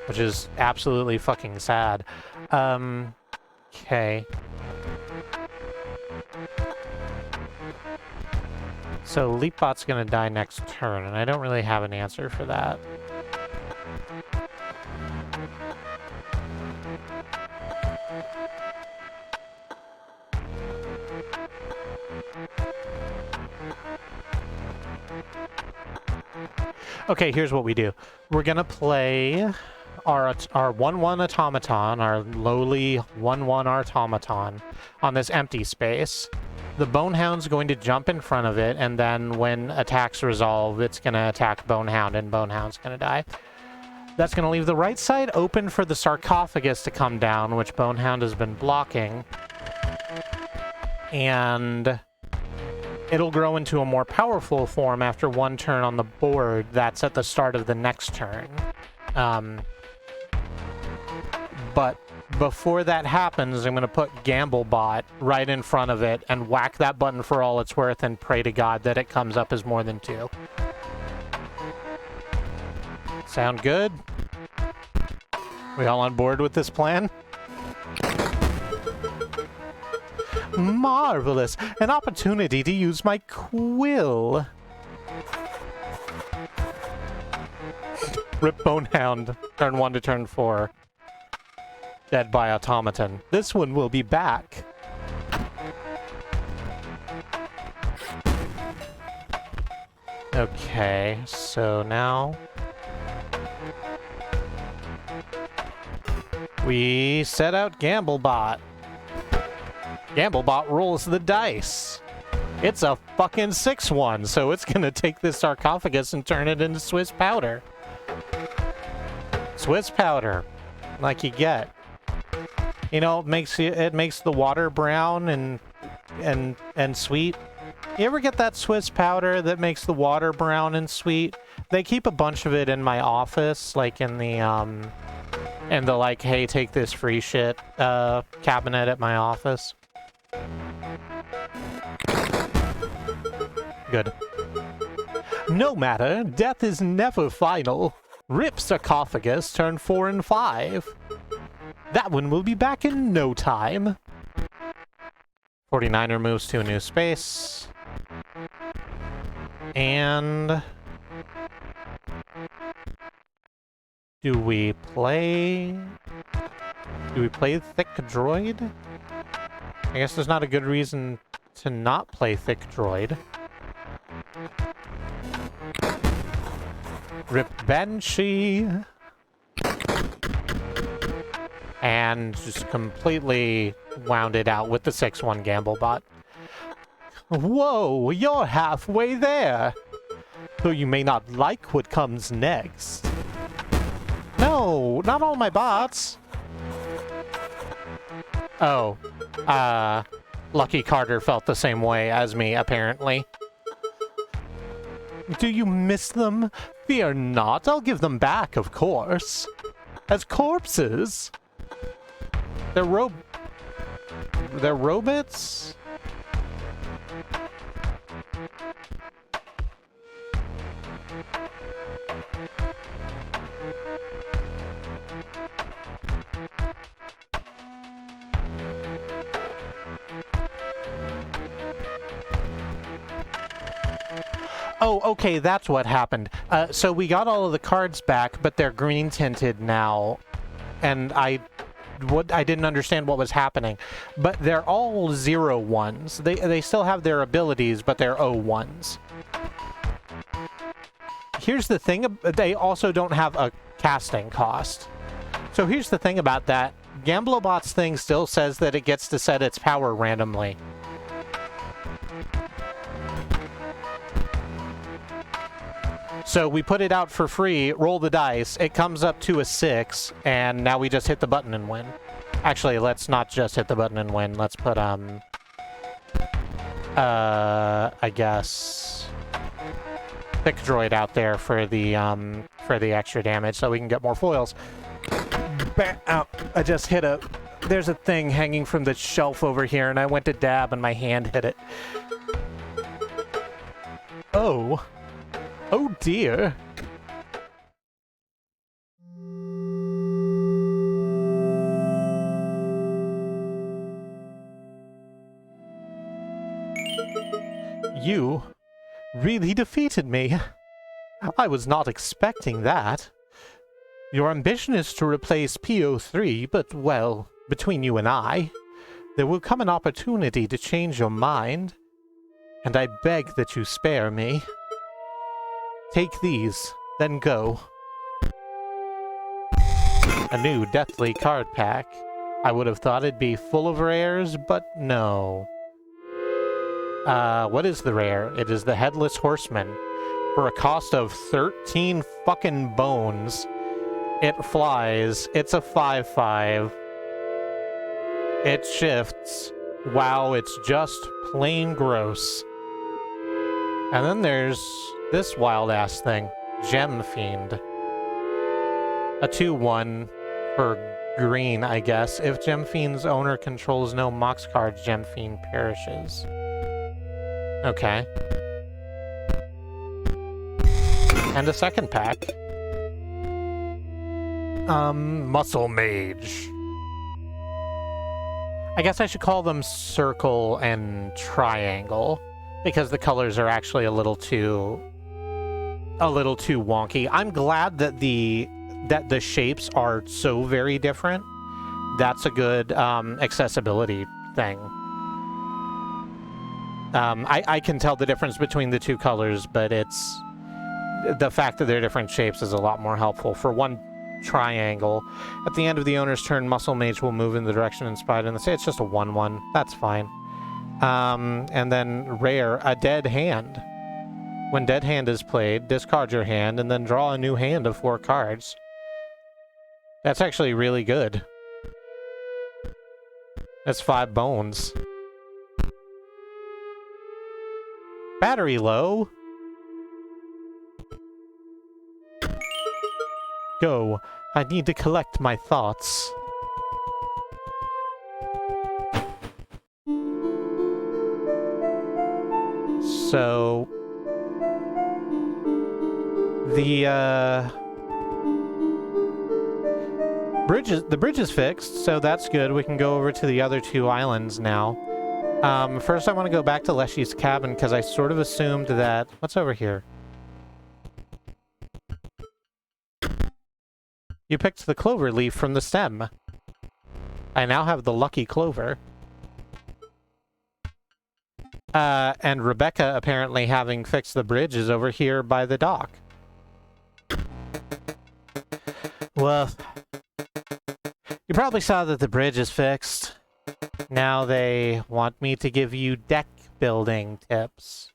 Which is absolutely fucking sad. Okay. So Leapbot's gonna die next turn, and I don't really have an answer for that. Okay, here's what we do. We're gonna play our 1/1 automaton, our lowly 1/1 automaton, on this empty space. The Bonehound's going to jump in front of it, and then when attacks resolve, it's gonna attack Bonehound, and Bonehound's gonna die. That's gonna leave the right side open for the Sarcophagus to come down, which Bonehound has been blocking. And it'll grow into a more powerful form after 1 turn on the board. That's at the start of the next turn. But before that happens, I'm going to put Gamblebot right in front of it and whack that button for all it's worth and pray to God that it comes up as more than 2. Sound good? We all on board with this plan? Marvelous! An opportunity to use my quill! Rip Bonehound, turn 1 to turn 4. Dead by automaton. This one will be back. Okay, so now we set out Gamblebot. Gamblebot rolls the dice. It's a fucking 6/1, so it's gonna take this Sarcophagus and turn it into Swiss powder. Swiss powder, like you get. You know, it makes the water brown and sweet. You ever get that Swiss powder that makes the water brown and sweet? They keep a bunch of it in my office, like in the like, hey, take this free shit cabinet at my office. Good. No matter, death is never final. Rip Sarcophagus, turn 4 and 5. That one will be back in no time. 49er moves to a new space. And do we play Thick Droid? I guess there's not a good reason to not play Thick Droid. Rip Banshee. And just completely wound it out with the 6-1 Gamble Bot. Whoa, you're halfway there! Though you may not like what comes next. No, not all my bots! Oh, Lucky Carter felt the same way as me, apparently. Do you miss them? Fear not, I'll give them back, of course. As corpses. They're robots? Oh, okay, that's what happened. So we got all of the cards back, but they're green tinted now. And I didn't understand what was happening. But they're all 0-1s. They still have their abilities, but they're 0-1s. Here's the thing, they also don't have a casting cost. So here's the thing about that. Gamblobot's thing still says that it gets to set its power randomly. So we put it out for free, roll the dice, it comes up to a 6, and now we just hit the button and win. Actually, let's not just hit the button and win. Let's put, I guess, Thick Droid out there for the extra damage so we can get more foils. Ow, I just hit there's a thing hanging from the shelf over here, and I went to dab and my hand hit it. Oh. Oh dear. You really defeated me. I was not expecting that. Your ambition is to replace PO3, but, well, between you and I, there will come an opportunity to change your mind, and I beg that you spare me. Take these, then go. A new deathly card pack. I would have thought it'd be full of rares, but no. What is the rare? It is the Headless Horseman. For a cost of 13 fucking bones. It flies. It's a 5/5. It shifts. Wow, it's just plain gross. And then there's this wild-ass thing. Gem Fiend. A 2/1 for green, I guess. If Gem Fiend's owner controls no Mox cards, Gem Fiend perishes. Okay. And a second pack. Muscle Mage. I guess I should call them Circle and Triangle, because the colors are actually a little too wonky. I'm glad that the shapes are so very different. That's a good accessibility thing. I can tell the difference between the two colors, but it's the fact that they're different shapes is a lot more helpful. For one triangle, at the end of the owner's turn, Muscle Mage will move in the direction inspired in the say it's just a 1/1. That's fine. And then rare, a Dead Hand. When Dead Hand is played, discard your hand and then draw a new hand of 4 cards. That's actually really good. That's 5 bones. Battery low. Go. I need to collect my thoughts. So the bridge is fixed, so that's good. We can go over to the other 2 islands now. First I want to go back to Leshi's cabin because I sort of assumed that... What's over here? You picked the clover leaf from the stem. I now have the lucky clover. And Rebecca, apparently having fixed the bridge, is over here by the dock. Well, you probably saw that the bridge is fixed. Now they want me to give you deck building tips.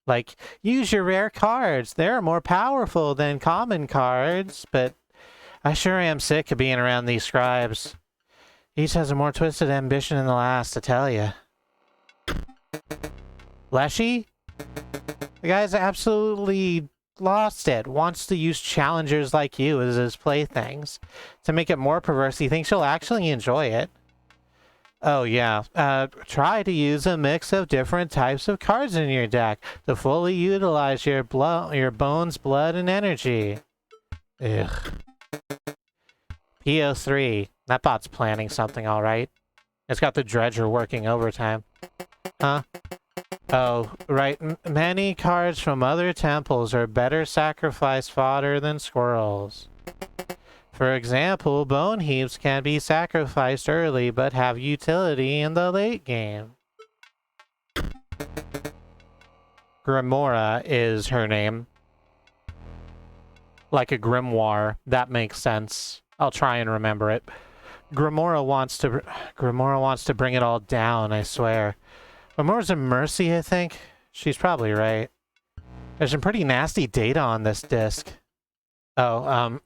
Like, use your rare cards. They're more powerful than common cards, but I sure am sick of being around these scribes. Each has a more twisted ambition than the last, I tell you. Leshi? The guy's absolutely lost it. Wants to use challengers like you as his playthings. To make it more perverse, he thinks you'll actually enjoy it. Oh yeah, try to use a mix of different types of cards in your deck to fully utilize your bones, blood, and energy. Ugh. PO3. That bot's planning something, alright. It's got the dredger working overtime. Huh? Oh, right. Many cards from other temples are better sacrifice fodder than squirrels. For example, bone heaps can be sacrificed early but have utility in the late game. Grimora is her name. Like a grimoire. That makes sense. I'll try and remember it. Grimora wants to bring it all down, I swear. Grimora's a mercy, I think. She's probably right. There's some pretty nasty data on this disc. Oh,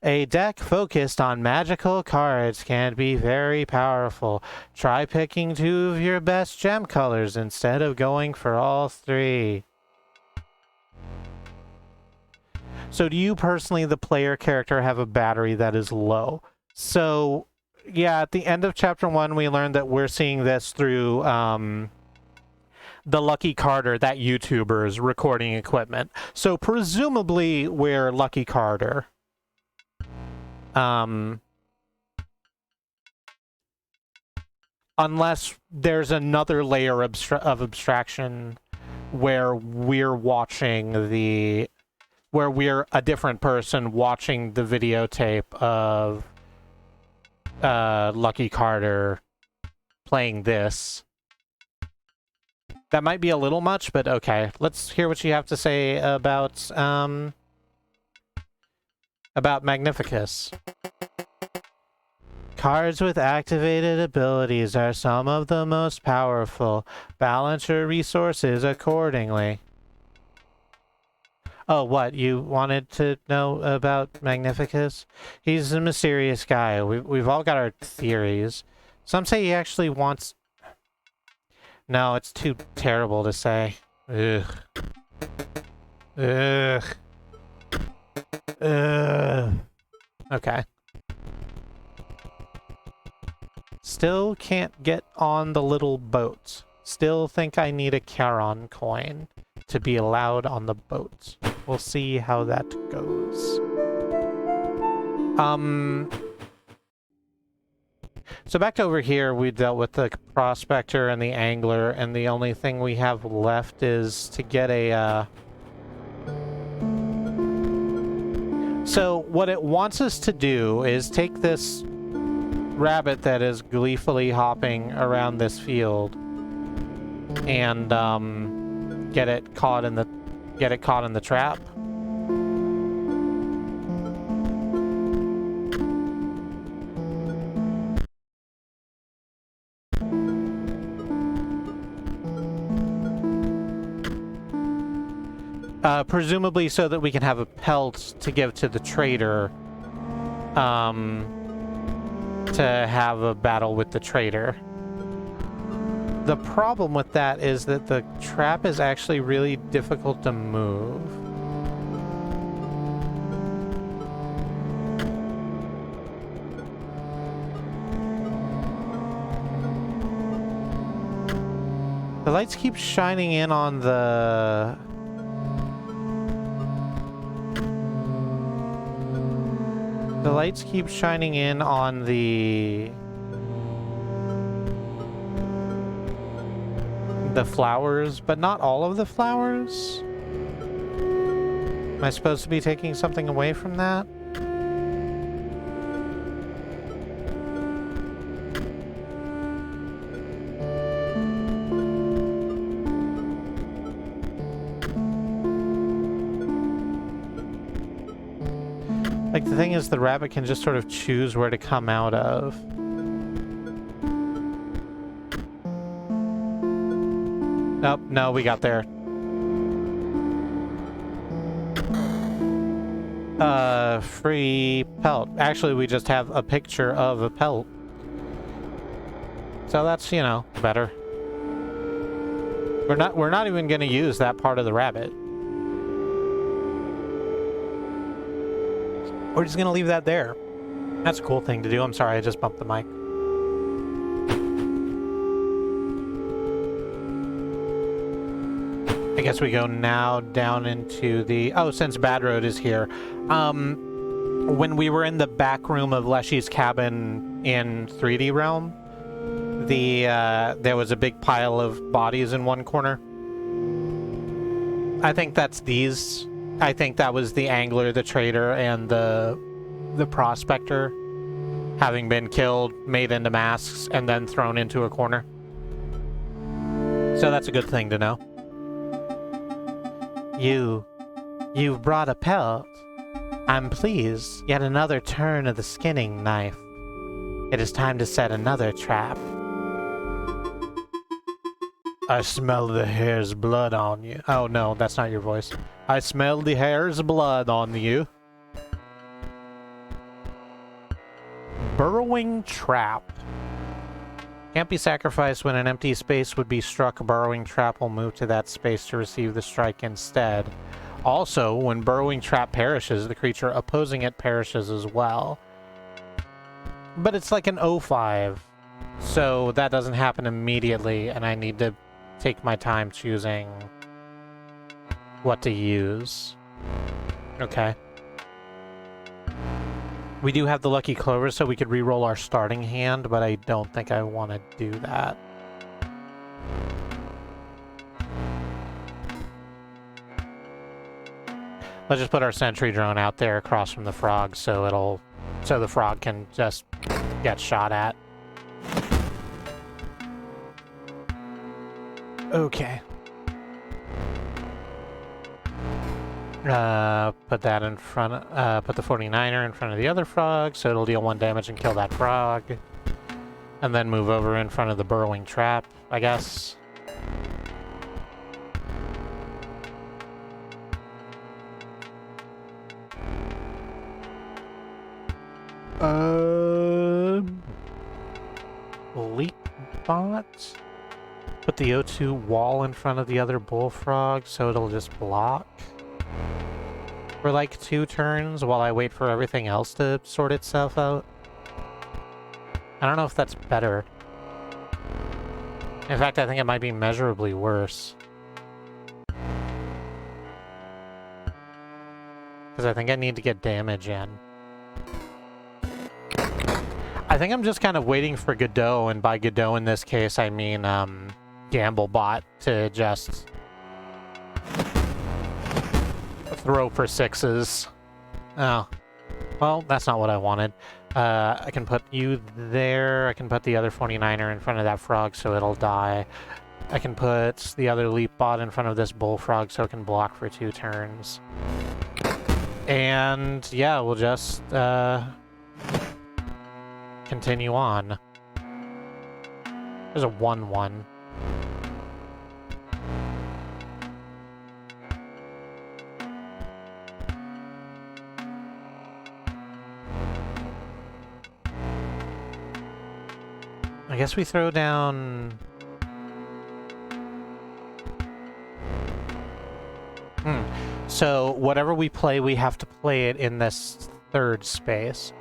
A deck focused on magical cards can be very powerful. Try picking 2 of your best gem colors instead of going for all 3. So do you personally, the player character, have a battery that is low? So, yeah, at the end of Chapter 1, we learned that we're seeing this through the Lucky Carter, that YouTuber's recording equipment. So presumably we're Lucky Carter. Unless there's another layer of abstraction where we're watching the... where we're a different person watching the videotape of Lucky Carter playing this. That might be a little much, but okay. Let's hear what you have to say about Magnificus. Cards with activated abilities are some of the most powerful. Balance your resources accordingly. Oh, what? You wanted to know about Magnificus? He's a mysterious guy. We've all got our theories. Some say he actually wants... No, it's too terrible to say. Ugh. Ugh. Ugh. Okay. Still can't get on the little boat. Still think I need a Charon coin to be allowed on the boat. We'll see how that goes. So back to over here, we dealt with the prospector and the angler, and the only thing we have left is to get a, So what it wants us to do is take this rabbit that is gleefully hopping around this field and, get it caught in the trap. Presumably so that we can have a pelt to give to the trader, to have a battle with the trader. The problem with that is that the trap is actually really difficult to move. The lights keep shining in on the... The lights keep shining in on the... the flowers, but not all of the flowers? Am I supposed to be taking something away from that? Like, the thing is, the rabbit can just sort of choose where to come out of. Nope, no, we got there. Free pelt. Actually, we just have a picture of a pelt. So that's, you know, better. We're not even gonna use that part of the rabbit. We're just gonna leave that there. That's a cool thing to do. I'm sorry, I just bumped the mic. I guess we go now down into the... Oh, since Bad Road is here. When we were in the back room of Leshi's cabin in 3D Realm, there was a big pile of bodies in one corner. I think that's these. I think that was the angler, the trader, and the prospector having been killed, made into masks, and then thrown into a corner. So that's a good thing to know. You've brought a pelt. I'm pleased. Yet another turn of the skinning knife. It is time to set another trap. I smell the hare's blood on you. Oh no, that's not your voice. I smell the hare's blood on you. Burrowing trap. Can't be sacrificed when an empty space would be struck. A burrowing trap will move to that space to receive the strike instead. Also, when burrowing trap perishes, the creature opposing it perishes as well. But it's like an 0-5, so that doesn't happen immediately, and I need to take my time choosing what to use. Okay. We do have the Lucky Clover, so we could re-roll our starting hand, but I don't think I want to do that. Let's just put our sentry drone out there across from the frog, so the frog can just get shot at. Okay. Put that in front, put the 49er in front of the other frog, so it'll deal 1 damage and kill that frog. And then move over in front of the burrowing trap, I guess. Leap bot. Put the O2 wall in front of the other bullfrog, so it'll just block for like 2 turns while I wait for everything else to sort itself out. I don't know if that's better. In fact, I think it might be measurably worse. Because I think I need to get damage in. I think I'm just kind of waiting for Godot, and by Godot in this case I mean Gamblebot, to just throw for 6s. Oh. Well, that's not what I wanted. I can put you there. I can put the other 49er in front of that frog so it'll die. I can put the other leap bot in front of this bullfrog so it can block for 2 turns. And yeah, we'll just continue on. There's a 1-1. I guess we throw down... So, whatever we play, we have to play it in this 3rd space.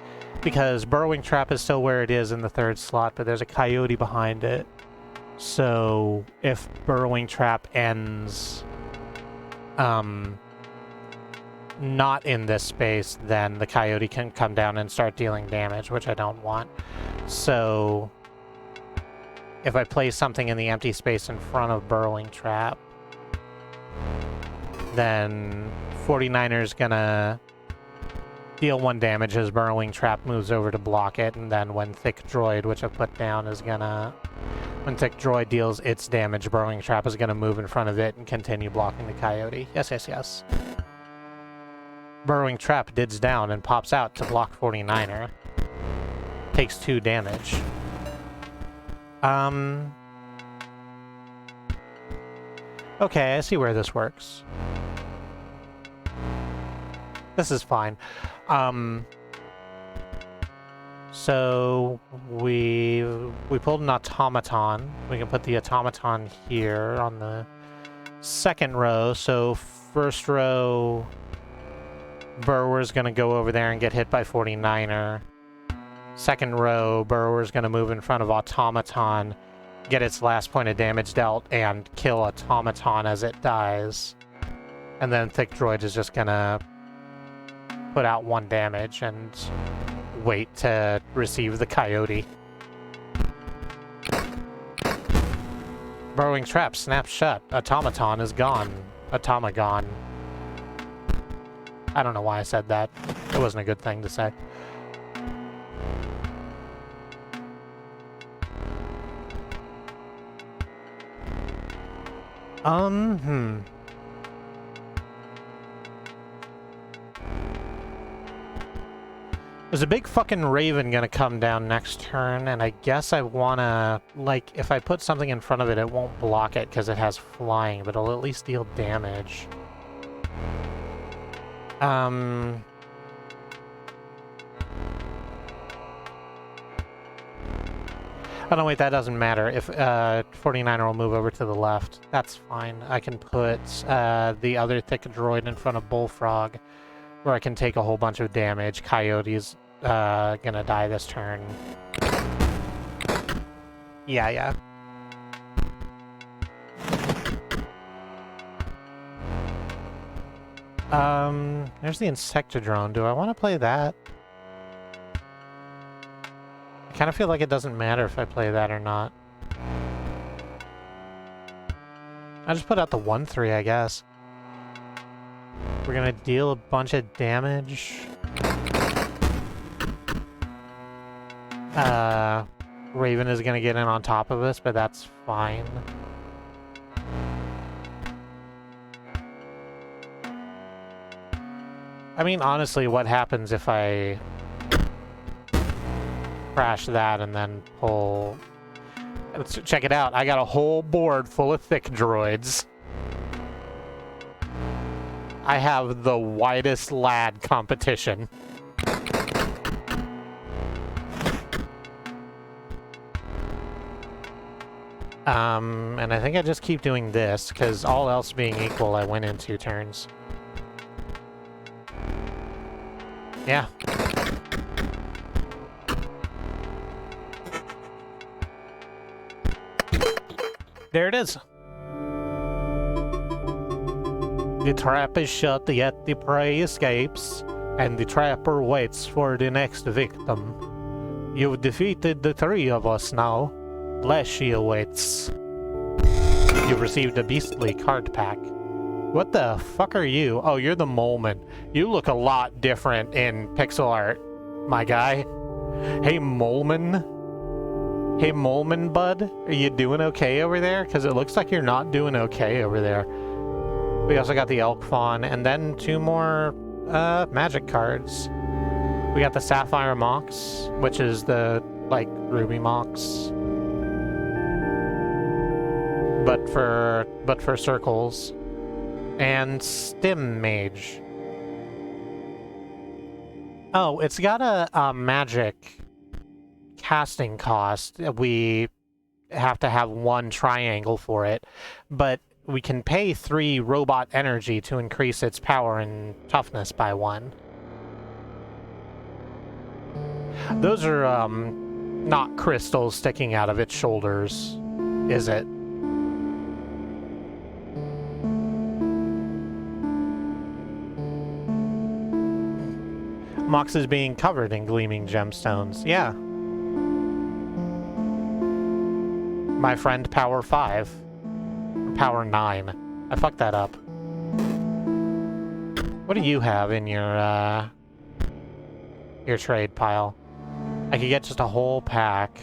Because Burrowing Trap is still where it is in the 3rd slot, but there's a coyote behind it. So, if Burrowing Trap ends... not in this space, then the coyote can come down and start dealing damage, which I don't want. So... if I place something in the empty space in front of Burrowing Trap, then 49er's gonna deal 1 damage as Burrowing Trap moves over to block it, and then when Thick Droid, which I've put down, is gonna... When Thick Droid deals its damage, Burrowing Trap is gonna move in front of it and continue blocking the Coyote. Yes, yes, yes. Burrowing Trap dids down and pops out to block 49er. Takes 2 damage. Okay, I see where this works. This is fine. So we pulled an automaton. We can put the automaton here on the second row. So first row, Burrower's gonna go over there and get hit by 49er. Second row, Burrower's gonna move in front of automaton, get its last point of damage dealt, and kill automaton as it dies. And then Thick Droid is just gonna put out 1 damage and wait to receive the Coyote. Burrowing Trap snaps shut. Automaton is gone. Automagon. I don't know why I said that. It wasn't a good thing to say. There's a big fucking Raven gonna come down next turn, and I guess I wanna, like, if I put something in front of it, it won't block it because it has flying, but it'll at least deal damage. Oh no, wait, that doesn't matter. If 49er will move over to the left, that's fine. I can put the other Thick Droid in front of Bullfrog, where I can take a whole bunch of damage. Coyote's gonna die this turn. Yeah. There's the Insectodrone. Do I want to play that? I kind of feel like it doesn't matter if I play that or not. I just put out the 1/3, I guess. We're gonna deal a bunch of damage. Raven is gonna get in on top of us, but that's fine. I mean, honestly, what happens if I crash that and then pull... Let's check it out. I got a whole board full of Thick Droids. I have the widest lad competition. And I think I just keep doing this, because all else being equal, I win in 2 turns. Yeah. There it is. The trap is shut, yet the prey escapes, and the trapper waits for the next victim. You've defeated the 3 of us now. Leshi awaits. You've received a beastly card pack. What the fuck are you? Oh, you're the Moleman. You look a lot different in pixel art, my guy. Hey, Moleman. Hey, Moleman bud. Are you doing okay over there? Because it looks like you're not doing okay over there. We also got the Elk Fawn, and then 2 more magic cards. We got the Sapphire Mox, which is the, like, Ruby Mox. But for circles. And Stim Mage. Oh, it's got a magic casting cost. We have to have 1 triangle for it, but we can pay 3 robot energy to increase its power and toughness by 1. Those are not crystals sticking out of its shoulders, is it? Mox is being covered in gleaming gemstones. Yeah. my friend Power 5. Power 9. I fucked that up. What do you have in your trade pile? I could get just a whole pack.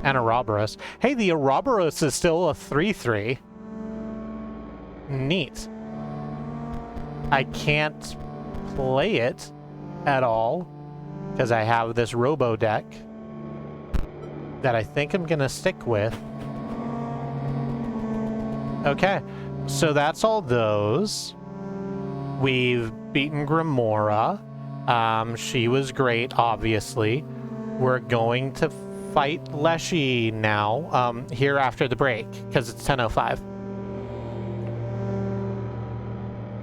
And Ouroboros. Hey, the Ouroboros is still a 3/3. Neat. I can't play it at all because I have this Robo deck that I think I'm gonna stick with. Okay, so that's all those. We've beaten Grimora. She was great, obviously. We're going to fight Leshi now, here after the break, because it's 10:05.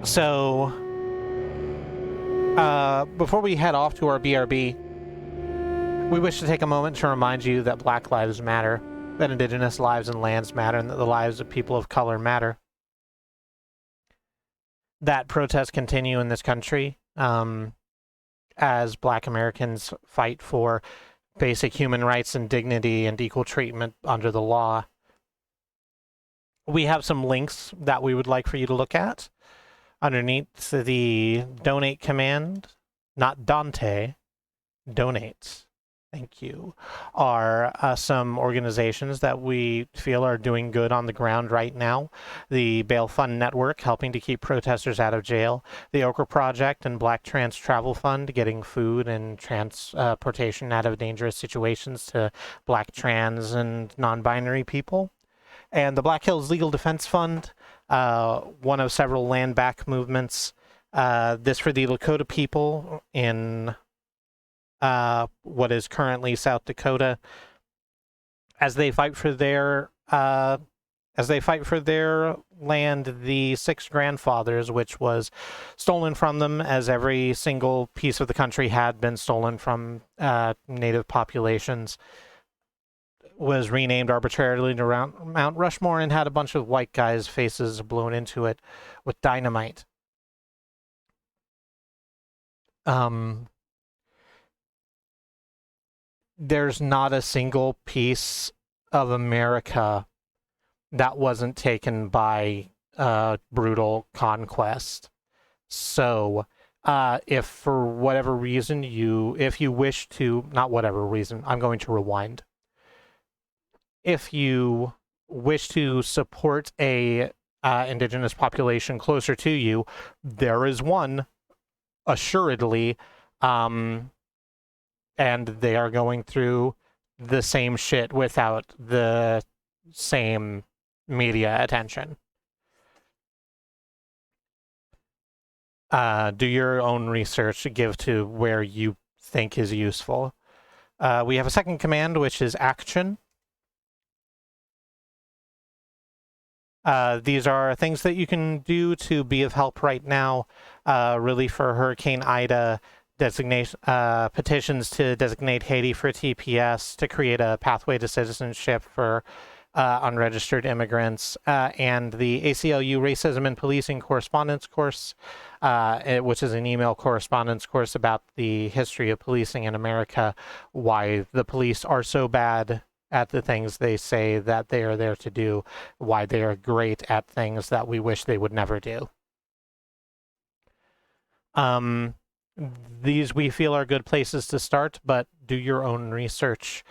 So, before we head off to our BRB, we wish to take a moment to remind you that Black Lives Matter, that Indigenous lives and lands matter, and that the lives of people of color matter. That protests continue in this country, as Black Americans fight for basic human rights and dignity and equal treatment under the law. We have some links that we would like for you to look at. Underneath the donate command, not Dante, donate, thank you, are some organizations that we feel are doing good on the ground right now. The Bail Fund Network, helping to keep protesters out of jail. The Okra Project and Black Trans Travel Fund, getting food and transportation out of dangerous situations to Black trans and non-binary people. And the Black Hills Legal Defense Fund, one of several land back movements. This for the Lakota people in what is currently South Dakota, as they fight for their land, the six grandfathers, which was stolen from them, as every single piece of the country had been stolen from native populations, was renamed arbitrarily to Mount Rushmore and had a bunch of white guys' faces blown into it with dynamite. There's not a single piece of America that wasn't taken by brutal conquest. So, if for whatever reason if you wish to, not whatever reason, I'm going to rewind. If you wish to support a indigenous population closer to you, there is one, assuredly, and they are going through the same shit without the same media attention. Do your own research, give to where you think is useful. We have a second command, which is action. These are things that you can do to be of help right now, really for Hurricane Ida, petitions to designate Haiti for TPS, to create a pathway to citizenship for unregistered immigrants, and the ACLU Racism and Policing Correspondence course, which is an email correspondence course about the history of policing in America, why the police are so bad at the things they say that they are there to do, why they are great at things that we wish they would never do. These we feel are good places to start, but do your own research.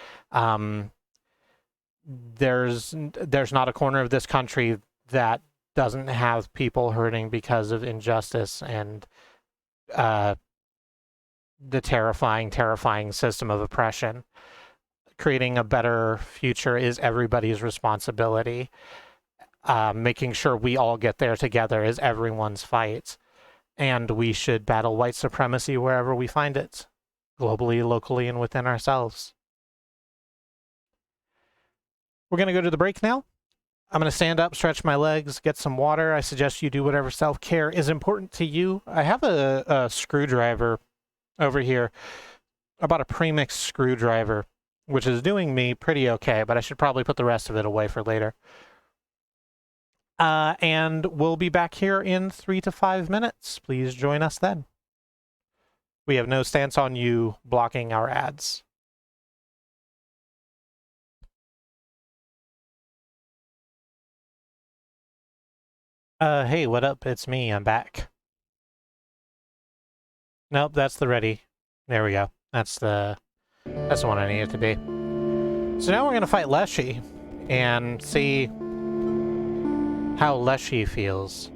There's not a corner of this country that doesn't have people hurting because of injustice and the terrifying system of oppression. Creating a better future is everybody's responsibility. Making sure we all get there together is everyone's fight. And we should battle white supremacy wherever we find it, globally, locally, and within ourselves. We're going to go to the break now. I'm going to stand up, stretch my legs, get some water. I suggest you do whatever self-care is important to you. I have a screwdriver over here. I bought a premix screwdriver, which is doing me pretty okay, but I should probably put the rest of it away for later. And we'll be back here in 3 to 5 minutes. Please join us then. We have no stance on you blocking our ads. Hey, what up? It's me. I'm back. Nope, that's the ready. There we go. That's the one I need it to be. So now we're gonna fight Leshi and see how Leshi feels.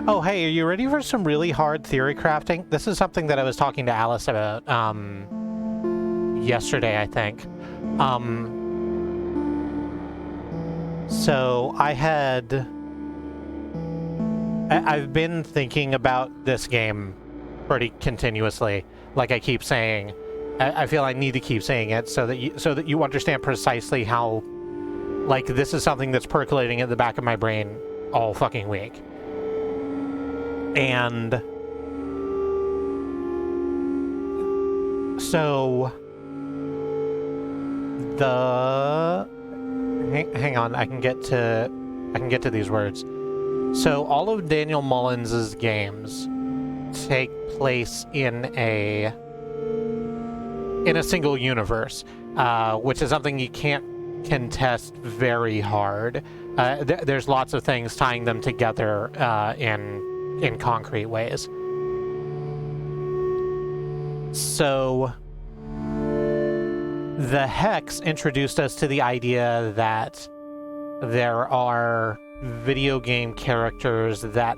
Oh, hey, are you ready for some really hard theory crafting? This is something that I was talking to Alice about yesterday, I think. So I've been thinking about this game pretty continuously. Like I keep saying, I feel I need to keep saying it so that you understand precisely how, like, this is something that's percolating in the back of my brain all fucking week. And so hang on, I can get to these words. So all of Daniel Mullins's games take place in a single universe, which is something you can't contest very hard. There's lots of things tying them together in concrete ways. So the Hex introduced us to the idea that there are video game characters that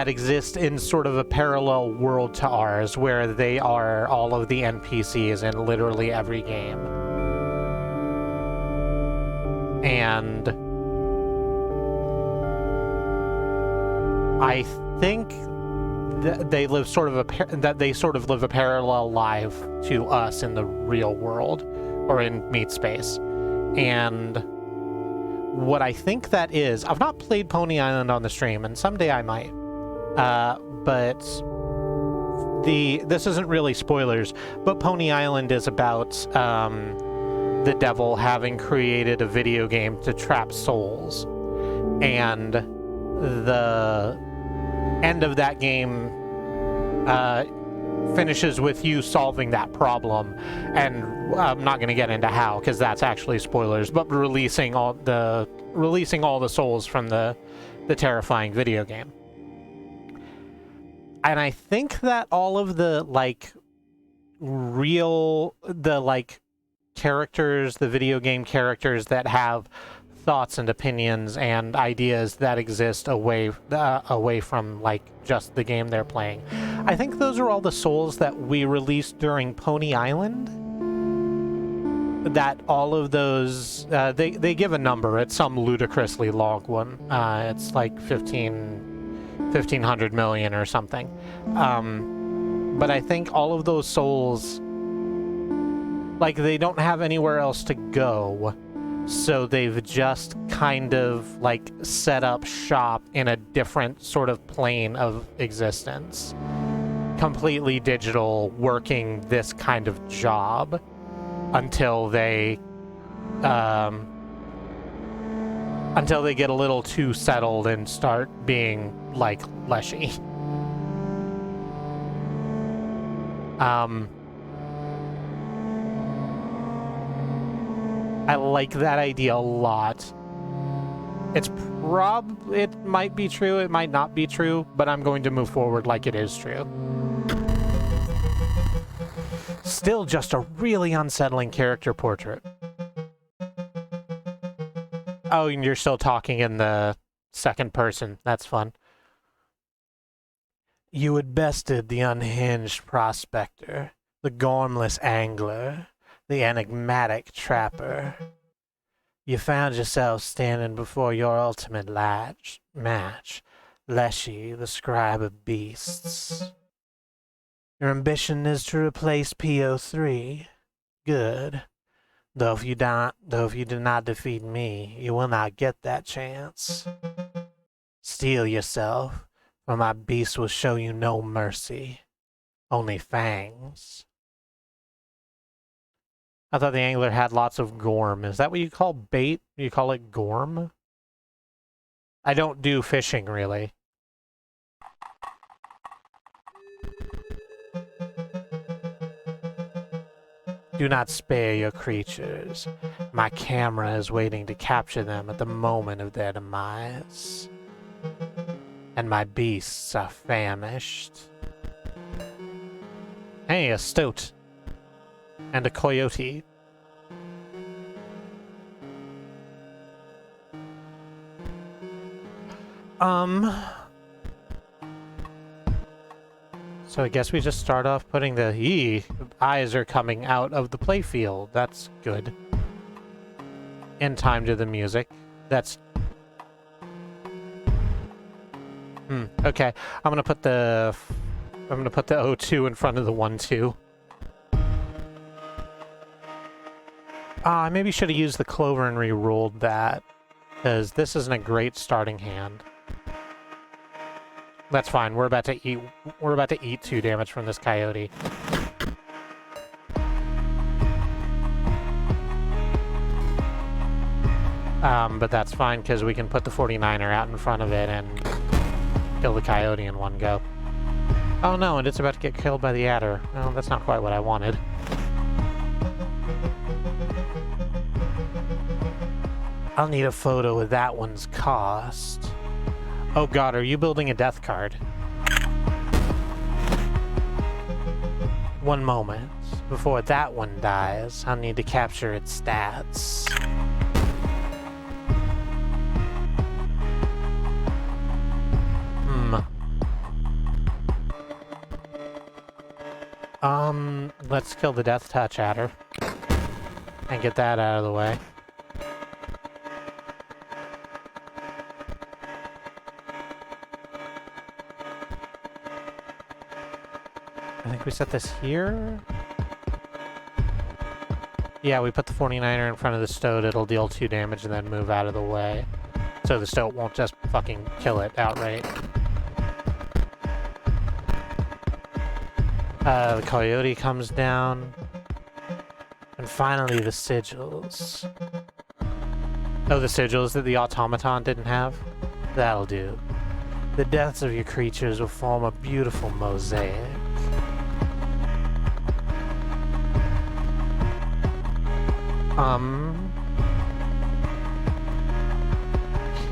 exist in sort of a parallel world to ours, where they are all of the NPCs in literally every game. And I think that they live sort of a parallel life to us in the real world, or in meat space. And what I think that is, I've not played Pony Island on the stream, and someday I might. But this isn't really spoilers, but Pony Island is about the devil having created a video game to trap souls. And the end of that game finishes with you solving that problem, and I'm not going to get into how, because that's actually spoilers, but releasing all the souls from the terrifying video game. And I think that all of the characters, the video game characters that have thoughts and opinions and ideas that exist away from just the game they're playing, I think those are all the souls that we released during Pony Island. That all of those, they give a number. It's some ludicrously long one. It's like 1,500 million or something. But I think all of those souls, they don't have anywhere else to go. So they've just kind of set up shop in a different sort of plane of existence. Completely digital, working this kind of job until they get a little too settled and start being like Leshi. I like that idea a lot. It might be true, it might not be true, but I'm going to move forward like it is true. Still just a really unsettling character portrait. Oh, and you're still talking in the second person. That's fun. You had bested the unhinged prospector, the gormless angler, the enigmatic trapper. You found yourself standing before your ultimate match, Leshi, the scribe of beasts. Your ambition is to replace PO3. Good. Though if you do not defeat me, you will not get that chance. Steel yourself, for my beast will show you no mercy, only fangs. I thought the angler had lots of gorm. Is that what you call bait? You call it gorm? I don't do fishing, really. Do not spare your creatures. My camera is waiting to capture them at the moment of their demise. And my beasts are famished. Hey, a stoat. And a coyote. So I guess we just start off putting the eyes are coming out of the playfield. That's good. In time to the music. That's okay. I'm gonna put the O2 in front of the 1-2. I maybe should have used the clover and re-rolled that, because this isn't a great starting hand. That's fine. We're about to eat 2 damage from this coyote. But that's fine because we can put the 49er out in front of it and kill the coyote in one go. Oh no, and it's about to get killed by the adder. Well, that's not quite what I wanted. I'll need a photo of that one's cost. Oh god, are you building a death card? One moment. Before that one dies, I'll need to capture its stats. Let's kill the death touch adder. And get that out of the way. I think we set this here. Yeah, we put the 49er in front of the stoat. It'll deal 2 damage and then move out of the way. So the stoat won't just fucking kill it outright. The coyote comes down. And finally the sigils. Oh, the sigils that the automaton didn't have? That'll do. The deaths of your creatures will form a beautiful mosaic.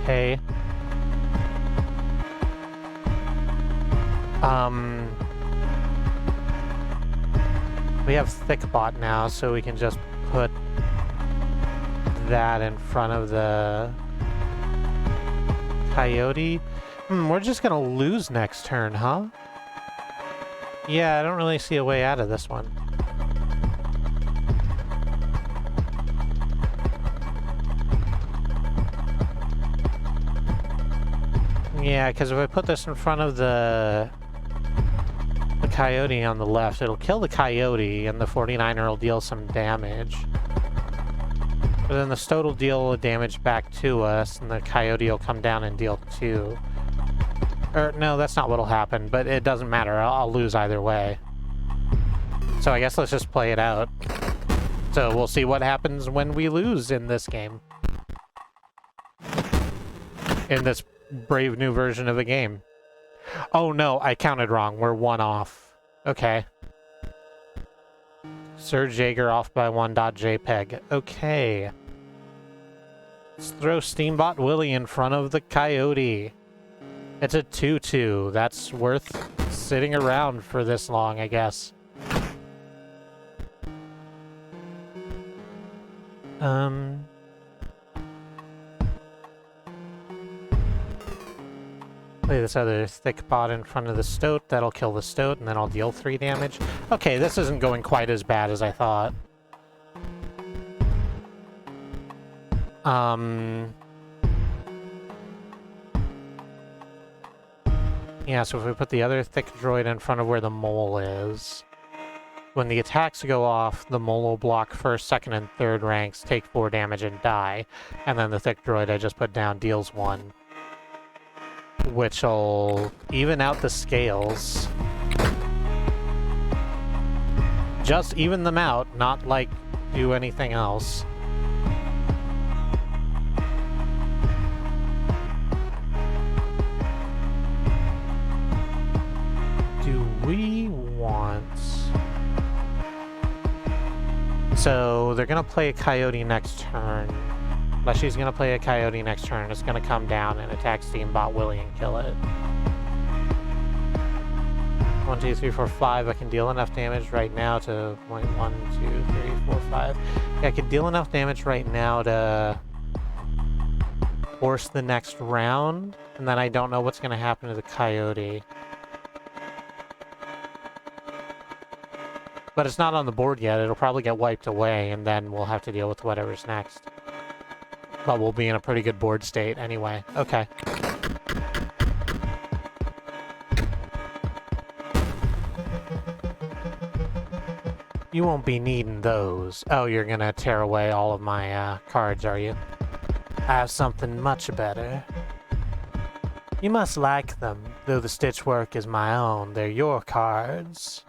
Okay. We have Thickbot now, so we can just put that in front of the coyote. We're just gonna lose next turn, huh? Yeah, I don't really see a way out of this one. Yeah, because if I put this in front of the coyote on the left, it'll kill the coyote, and the 49er will deal some damage. But then the stoat will deal damage back to us, and the coyote will come down and deal 2. Or, no, that's not what'll happen, but it doesn't matter. I'll lose either way. So I guess let's just play it out. So we'll see what happens when we lose in this game. In this brave new version of the game. Oh no, I counted wrong. We're 1 off. Okay. Surge Jaeger off by 1.jpg. Okay. Let's throw Steambot Willie in front of the coyote. It's a 2-2. That's worth sitting around for this long, I guess. Play this other thick bot in front of the stoat. That'll kill the stoat, and then I'll deal 3 damage. Okay, this isn't going quite as bad as I thought. Yeah, so if we put the other thick droid in front of where the mole is, when the attacks go off, the mole will block 1st, 2nd, and 3rd ranks, take 4 damage, and die. And then the thick droid I just put down deals 1. Which will even out the scales. Just even them out, not like do anything else. Do we want... So they're gonna play a coyote next turn. Leshi's gonna play a coyote next turn. It's gonna come down and attack Steambot Willie and kill it. 1, 2, 3, 4, 5. I can deal enough damage right now to 1, 2, 3, 4, 5. Yeah, I can deal enough damage right now to force the next round, and then I don't know what's gonna happen to the coyote. But it's not on the board yet. It'll probably get wiped away, and then we'll have to deal with whatever's next. But we'll be in a pretty good board state anyway. Okay. You won't be needing those. Oh, you're gonna tear away all of my cards, are you? I have something much better. You must like them, though the stitch work is my own. They're your cards.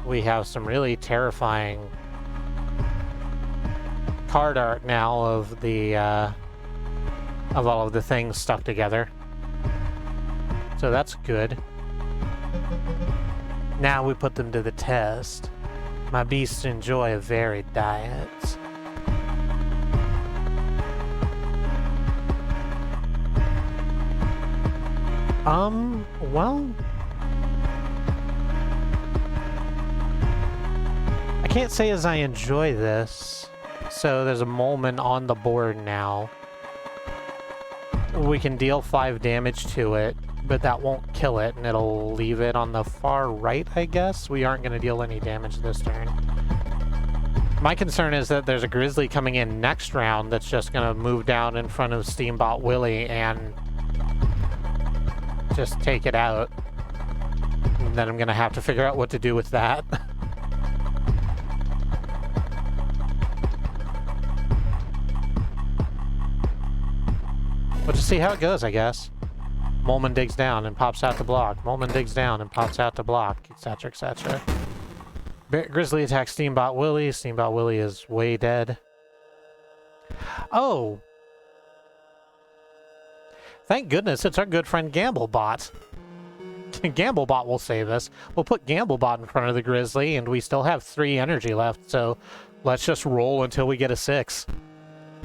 We have some really terrifying card art now of the, of all of the things stuck together. So that's good. Now we put them to the test. My beasts enjoy a varied diet. Well... I can't say as I enjoy this. So there's a Molman on the board now. We can deal 5 damage to it, but that won't kill it, and it'll leave it on the far right, I guess? We aren't going to deal any damage this turn. My concern is that there's a Grizzly coming in next round that's just going to move down in front of Steambot Willie and just take it out. And then I'm going to have to figure out what to do with that. We'll just see how it goes, I guess. Molman digs down and pops out to block. Molman digs down and pops out to block, etc., etc. Grizzly attacks Steambot Willie. Steambot Willie is way dead. Oh! Thank goodness it's our good friend Gamblebot. Gamblebot will save us. We'll put Gamblebot in front of the Grizzly, and we still have 3 energy left, so let's just roll until we get a 6.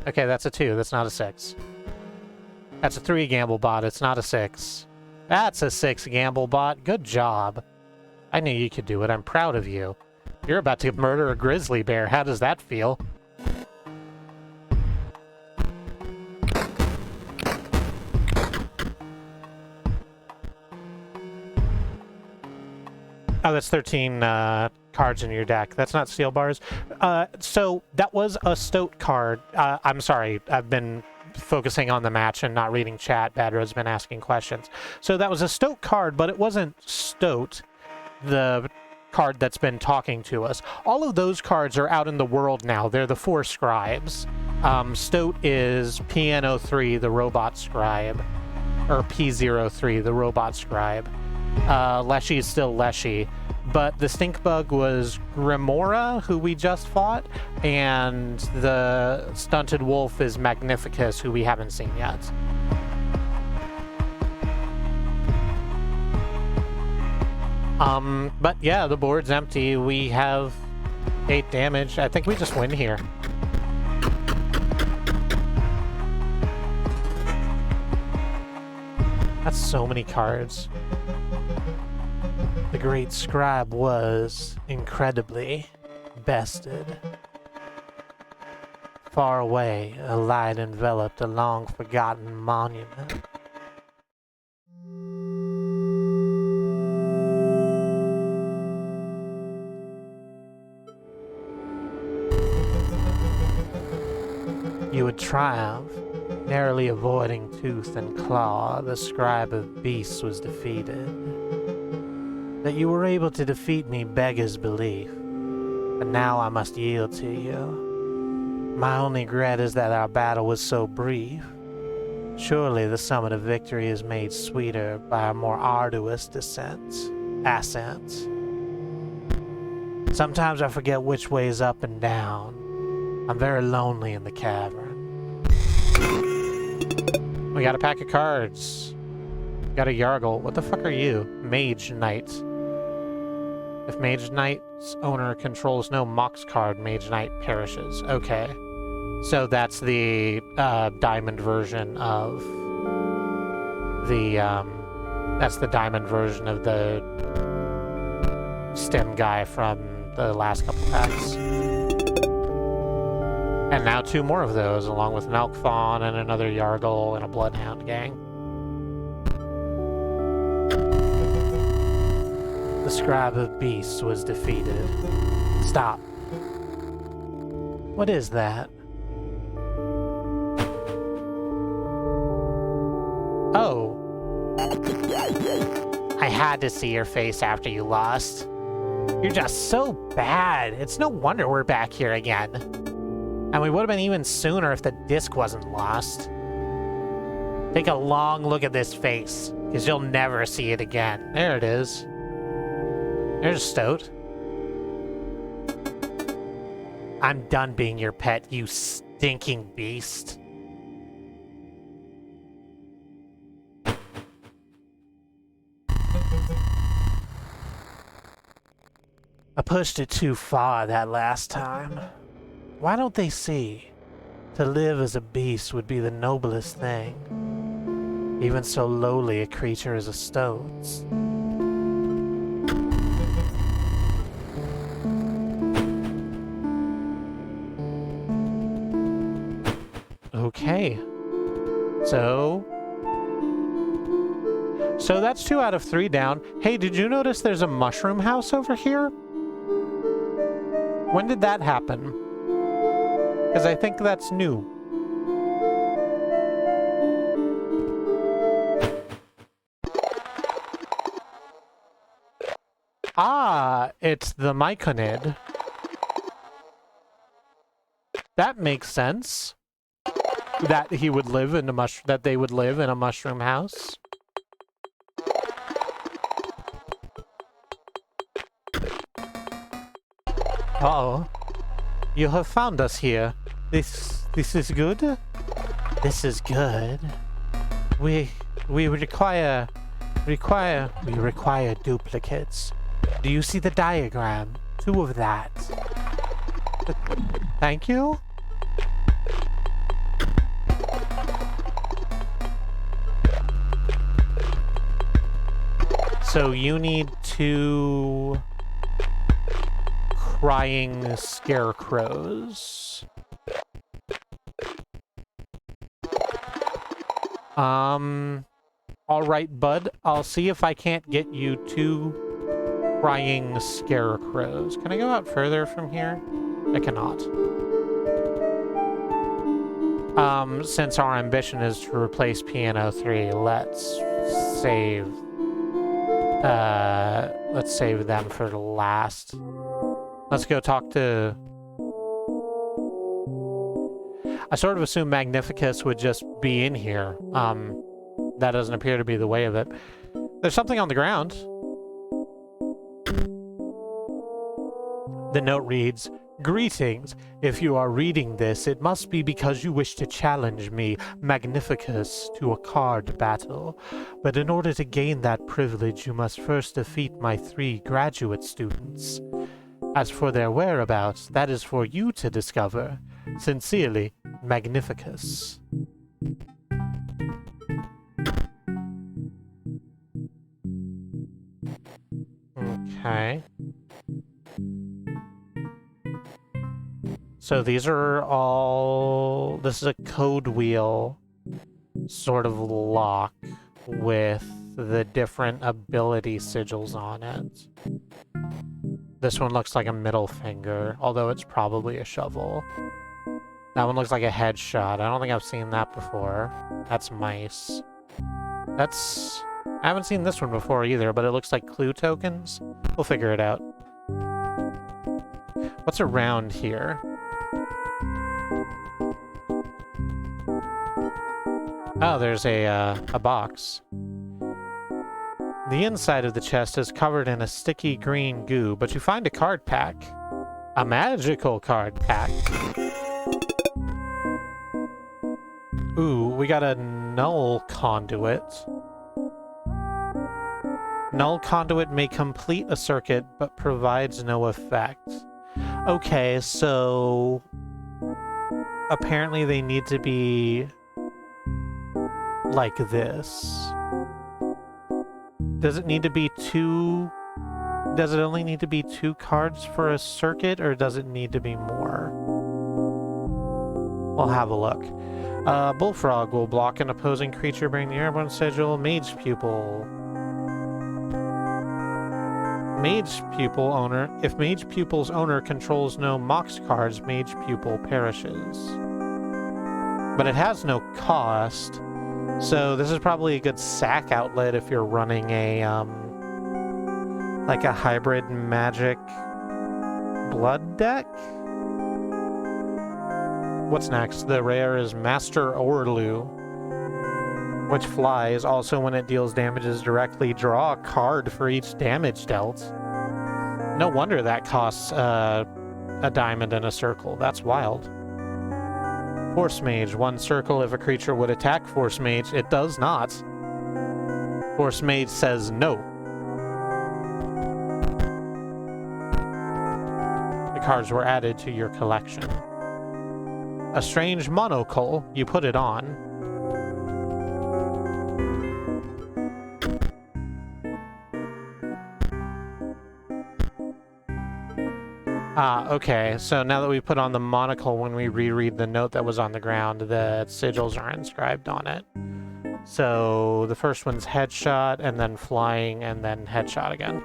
Okay, that's a 2. That's not a 6. That's a 3, Gamblebot. It's not a 6. That's a 6, Gamblebot. Good job. I knew you could do it. I'm proud of you. You're about to murder a grizzly bear. How does that feel? Oh, that's 13 cards in your deck. That's not steel bars. So that was a Stoat card. I'm sorry. I've been focusing on the match and not reading chat. Badro's been asking questions. So that was a Stoat card, but it wasn't Stoat, the card that's been talking to us. All of those cards are out in the world now. They're the 4 scribes. Stoat is PN03, the robot scribe, or P03, the robot scribe. Leshi is still Leshi, but the stink bug was Grimora, who we just fought, and the stunted wolf is Magnificus, who we haven't seen yet. But yeah, the board's empty. We have 8 damage. I think we just win here. That's so many cards. The great scribe was, incredibly, bested. Far away, a light enveloped a long-forgotten monument. You would triumph, narrowly avoiding tooth and claw. The scribe of beasts was defeated. That you were able to defeat me beggars belief, but now I must yield to you. My only regret is that our battle was so brief. Surely the summit of victory is made sweeter by a more arduous ascent. Sometimes I forget which way is up and down. I'm very lonely in the cavern. We got a pack of cards. Got a Yargle. What the fuck are you? Mage Knight. If Mage Knight's owner controls no Mox card, Mage Knight perishes. Okay. So that's the diamond version of the that's the diamond version of the stem guy from the last couple packs. And now 2 more of those, along with an Elk Fawn and another Yargle and a Bloodhound gang. The Scribe of Beasts was defeated. Stop. What is that? Oh. I had to see your face after you lost. You're just so bad. It's no wonder we're back here again. And we would have been even sooner if the disc wasn't lost. Take a long look at this face, because you'll never see it again. There it is. There's Stoat. I'm done being your pet, you stinking beast. I pushed it too far that last time. Why don't they see? To live as a beast would be the noblest thing. Even so lowly a creature as a stoat's. Okay. So that's 2 out of 3 down. Hey, did you notice there's a mushroom house over here? When did that happen? Because I think that's new. Ah, it's the Myconid. That makes sense. That he would live in that they would live in a mushroom house. Uh-oh. You have found us here. This is good? This is good. We require duplicates. Do you see the diagram? 2 of that. Thank you? So you need 2 crying scarecrows. Alright, bud. I'll see if I can't get you 2 crying scarecrows. Can I go out further from here? I cannot. Since our ambition is to replace Piano 3, let's save them for the last. Let's go talk to... I sort of assumed Magnificus would just be in here. That doesn't appear to be the way of it. There's something on the ground. The note reads, "Greetings. If you are reading this, it must be because you wish to challenge me, Magnificus, to a card battle. But in order to gain that privilege, you must first defeat my 3 graduate students. As for their whereabouts, that is for you to discover. Sincerely, Magnificus." Okay. So these are all... This is a code wheel sort of lock with the different ability sigils on it. This one looks like a middle finger, although it's probably a shovel. That one looks like a headshot. I don't think I've seen that before. That's mice. That's... I haven't seen this one before either, but it looks like clue tokens. We'll figure it out. What's around here? Oh, there's a box. The inside of the chest is covered in a sticky green goo, but you find a card pack. A magical card pack. Ooh, we got a null conduit. Null conduit may complete a circuit, but provides no effect. Okay, so... apparently they need to be... like this. Does it need to be two... does it only need to be 2 cards for a circuit, or does it need to be more? We'll have a look. Bullfrog will block an opposing creature, bring the airborne sigil. Mage Pupil. Mage Pupil owner. If Mage Pupil's owner controls no Mox cards, Mage Pupil perishes. But it has no cost, so this is probably a good sack outlet if you're running a, like a hybrid magic blood deck? What's next? The rare is Master Orlu, which flies. Also, when it deals damages directly, draw a card for each damage dealt. No wonder that costs a diamond and a circle. That's wild. Force Mage. 1 circle if a creature would attack Force Mage. It does not. Force Mage says no. The cards were added to your collection. A strange monocle. You put it on. Ah, okay. So now that we put on the monocle, when we reread the note that was on the ground, the sigils are inscribed on it. So the first one's headshot, and then flying, and then headshot again.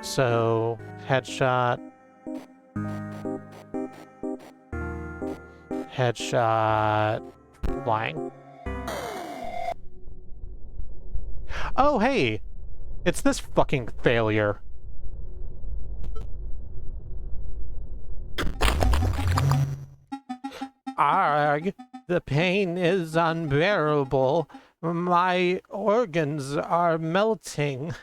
So headshot, headshot, flying. Oh, hey! It's this fucking failure. Arg, the pain is unbearable. My organs are melting.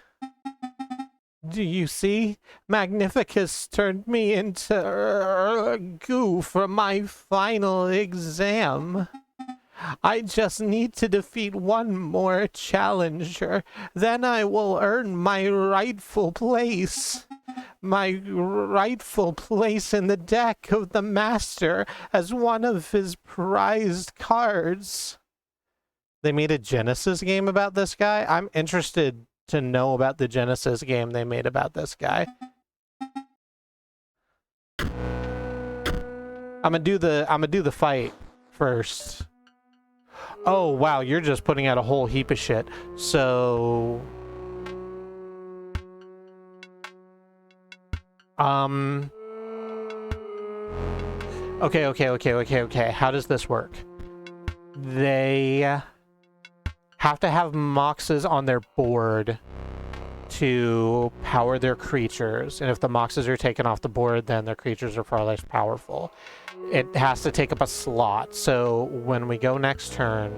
Do you see? Magnificus turned me into goo for my final exam. I just need to defeat one more challenger. Then I will earn my rightful place. My rightful place in the deck of the master as one of his prized cards. They made a Genesis game about this guy? I'm interested to know about the Genesis game they made about this guy. I'm gonna do the fight first. Oh wow, you're just putting out a whole heap of shit. So okay. How does this work? They have to have Moxes on their board to power their creatures, and if the Moxes are taken off the board, then their creatures are far less powerful. It has to take up a slot, so when we go next turn,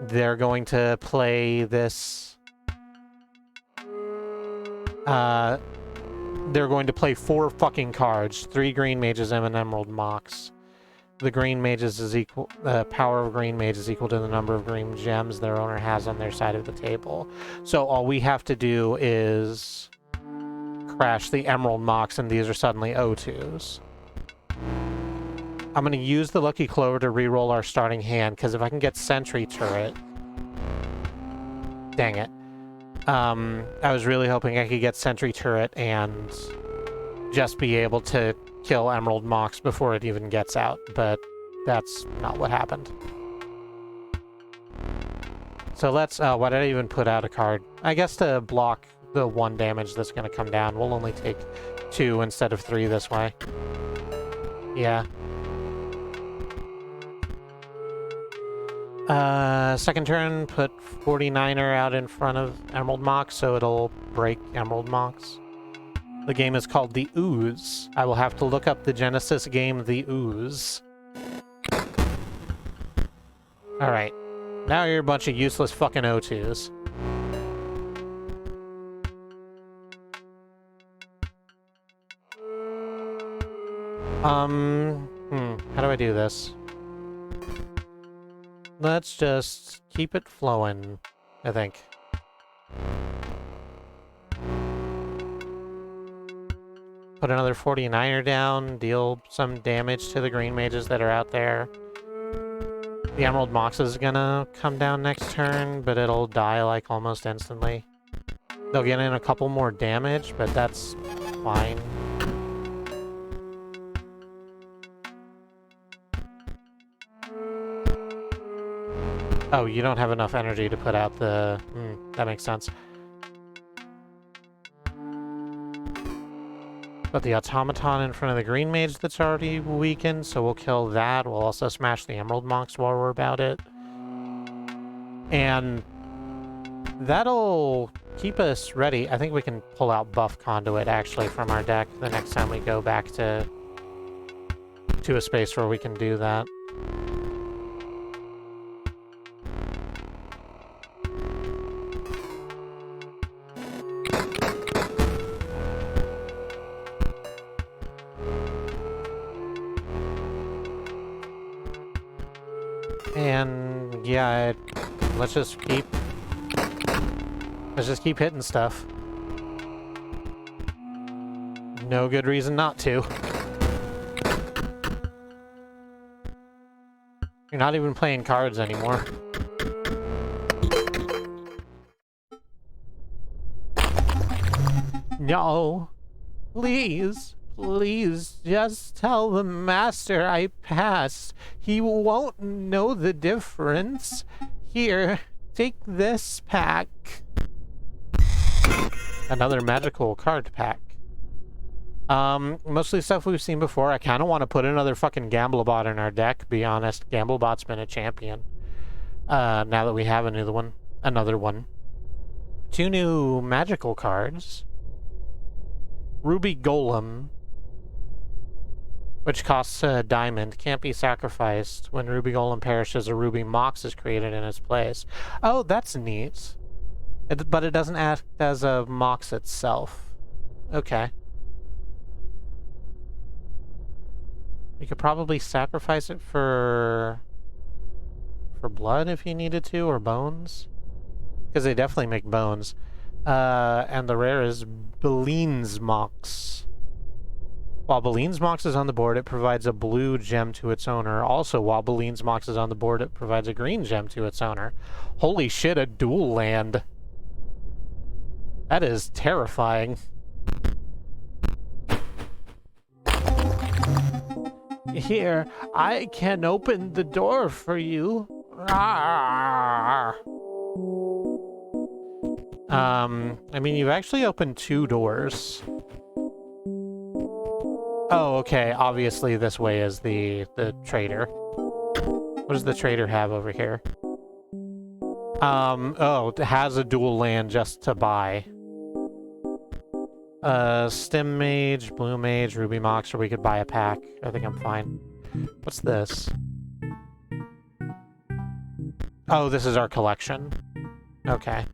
they're going to play this... they're going to play 4 fucking cards, 3 green mages and an emerald mox. The green mages is equal, the power of green mage is equal to the number of green gems their owner has on their side of the table. So all we have to do is crash the emerald mox, and these are suddenly O2s. I'm going to use the Lucky Clover to reroll our starting hand, because if I can get Sentry Turret... Dang it. I was really hoping I could get Sentry Turret and just be able to kill Emerald Mox before it even gets out, but that's not what happened. So let's... why did I even put out a card? I guess to block the 1 damage that's going to come down. We'll only take 2 instead of 3 this way. Yeah. Second turn, put 49er out in front of Emerald Mox, so it'll break Emerald Mox. The game is called The Ooze. I will have to look up the Genesis game The Ooze. Alright. Now you're a bunch of useless fucking O2s. How do I do this? Let's just keep it flowing, I think. Put another 49er down, deal some damage to the green mages that are out there. The Emerald Mox is gonna come down next turn, but it'll die like almost instantly. They'll get in a couple more damage, but that's fine. Oh, you don't have enough energy to put out the... that makes sense. Put the automaton in front of the green mage that's already weakened, so we'll kill that. We'll also smash the Emerald Monks while we're about it. And that'll keep us ready. I think we can pull out Buff Conduit, actually, from our deck the next time we go back to a space where we can do that. And yeah, let's just keep hitting stuff. No good reason not to. You're not even playing cards anymore. No. Please. Please, just tell the master I passed. He won't know the difference. Here, take this pack. Another magical card pack. Mostly stuff we've seen before. I kind of want to put another fucking Gamblebot in our deck, be honest. Gamblebot's been a champion. Now that we have another one. 2 new magical cards. Ruby Golem, which costs a diamond, can't be sacrificed. When Ruby Golem perishes, a Ruby Mox is created in its place. Oh, that's neat. But it doesn't act as a Mox itself. Okay. You could probably sacrifice it for blood if you needed to, or bones. Because they definitely make bones. And the rare is Beline's Mox. While Beline's Mox is on the board, it provides a blue gem to its owner. Also, while Beline's Mox is on the board, it provides a green gem to its owner. Holy shit, a dual land. That is terrifying. Here, I can open the door for you. Rawr. I mean, you've actually opened 2 doors. Oh, okay. Obviously, this way is the trader. What does the trader have over here? Oh, it has a dual land just to buy. Stem Mage, Blue Mage, Ruby Mox, or we could buy a pack. I think I'm fine. What's this? Oh, this is our collection. Okay.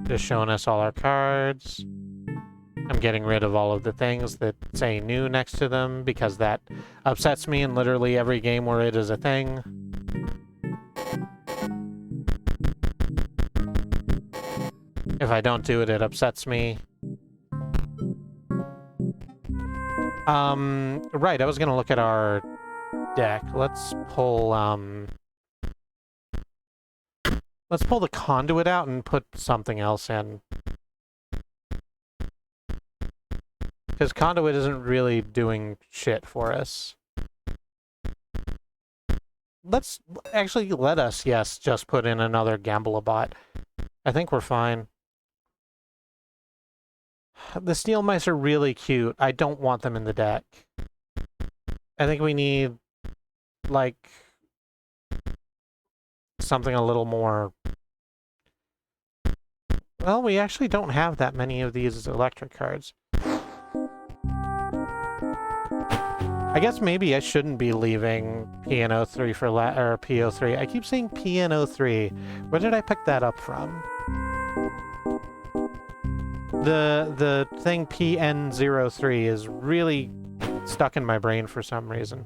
Just showing us all our cards. I'm getting rid of all of the things that say new next to them because that upsets me in literally every game where it is a thing. If I don't do it, it upsets me. Right, I was gonna look at our deck. Let's pull the conduit out and put something else in. Because conduit isn't really doing shit for us. Let us, yes, just put in another Gamblebot. I think we're fine. The steel mice are really cute. I don't want them in the deck. I think we need, like, something a little more... Well, we actually don't have that many of these electric cards. I guess maybe I shouldn't be leaving PNO3 for or PO3. I keep saying PNO3. Where did I pick that up from? The thing PN03 is really stuck in my brain for some reason.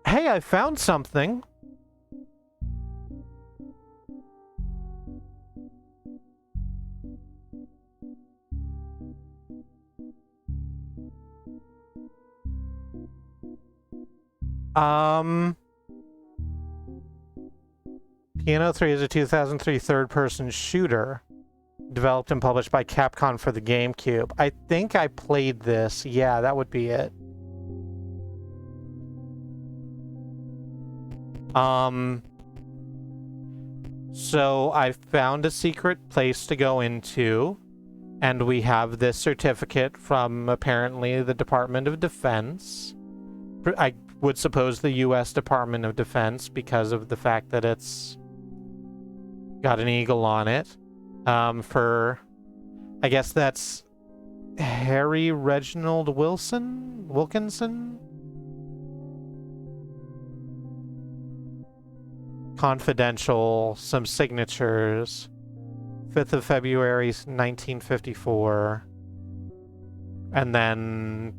Hey, I found something. Piano 3 is a 2003 third-person shooter developed and published by Capcom for the GameCube. I think I played this. Yeah, that would be it. So I found a secret place to go into, and we have this certificate from apparently the Department of Defense. I would suppose the U.S. Department of Defense because of the fact that it's got an eagle on it. For, I guess that's Harry Reginald Wilkinson? Confidential, some signatures. 5th of February, 1954. And then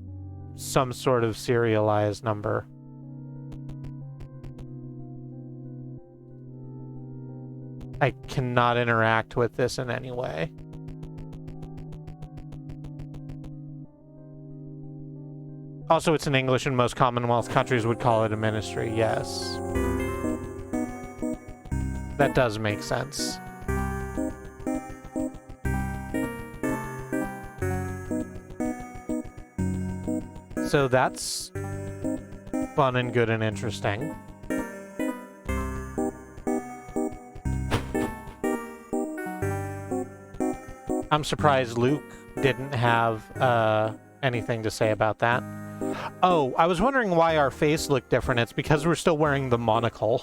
some sort of serialized number. I cannot interact with this in any way. Also, it's in English, and most Commonwealth countries would call it a ministry, yes. That does make sense. So that's fun and good and interesting. I'm surprised Luke didn't have anything to say about that. Oh, I was wondering why our face looked different. It's because we're still wearing the monocle.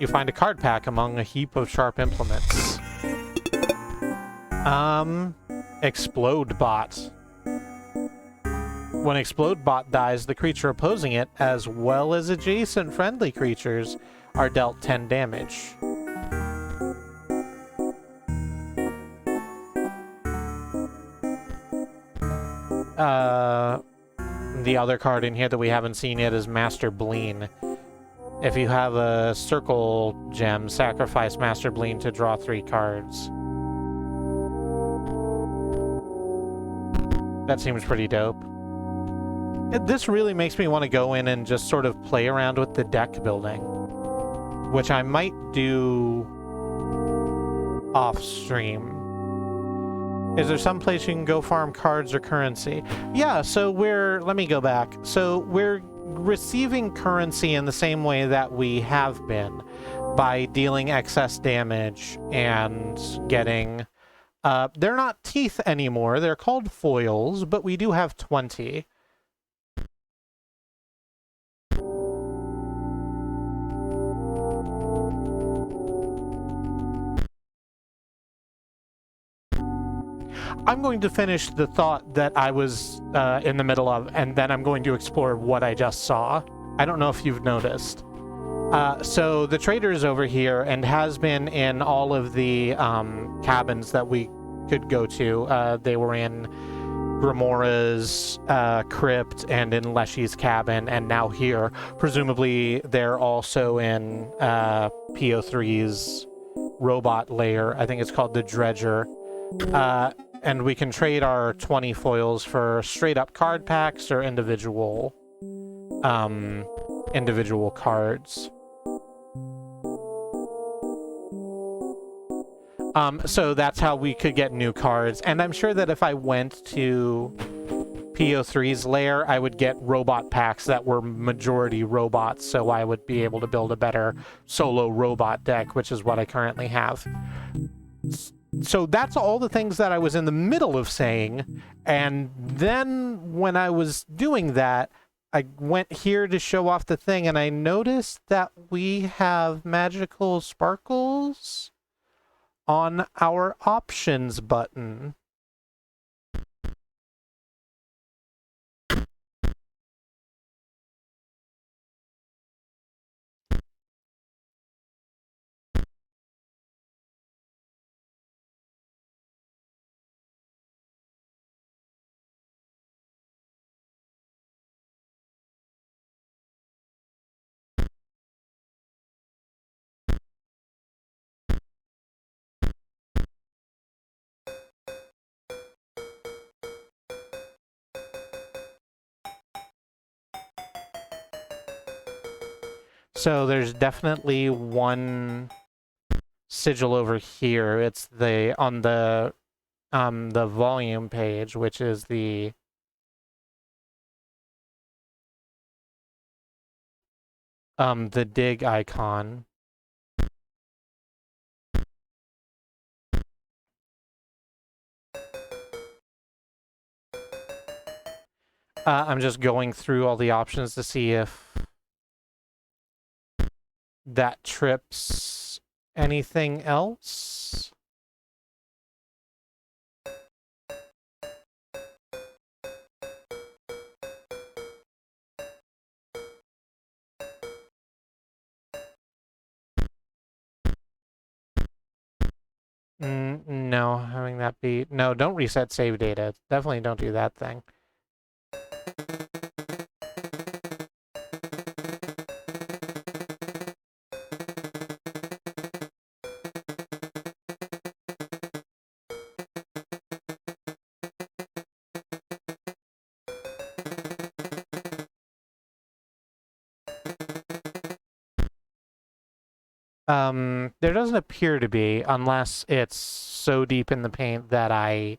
You find a card pack among a heap of sharp implements. Explode Bot. When Explode Bot dies, the creature opposing it, as well as adjacent friendly creatures, are dealt 10 damage. The other card in here that we haven't seen yet is Master Bleen. If you have a circle gem, sacrifice Master Bleen to draw 3 cards. That seems pretty dope. This really makes me want to go in and just sort of play around with the deck building, which I might do off stream. Is there some place you can go farm cards or currency? Yeah, so let me go back. So we're receiving currency in the same way that we have been, by dealing excess damage and getting... they're not teeth anymore, they're called foils, but we do have 20. I'm going to finish the thought that I was in the middle of, and then I'm going to explore what I just saw. I don't know if you've noticed. So the trader is over here and has been in all of the cabins that we could go to. They were in Grimora's crypt and in Leshi's cabin, and now here. Presumably they're also in PO3's robot lair. I think it's called the Dredger. And we can trade our 20 foils for straight-up card packs or individual cards. So that's how we could get new cards. And I'm sure that if I went to PO3's lair, I would get robot packs that were majority robots, so I would be able to build a better solo robot deck, which is what I currently have. So that's all the things that I was in the middle of saying, and then when I was doing that, I went here to show off the thing, and I noticed that we have magical sparkles on our options button. So there's definitely one sigil over here. It's on the volume page, which is the dig icon. I'm just going through all the options to see if that trips anything else. No, having that be... No, don't reset save data. Definitely don't do that thing. There doesn't appear to be, unless it's so deep in the paint that I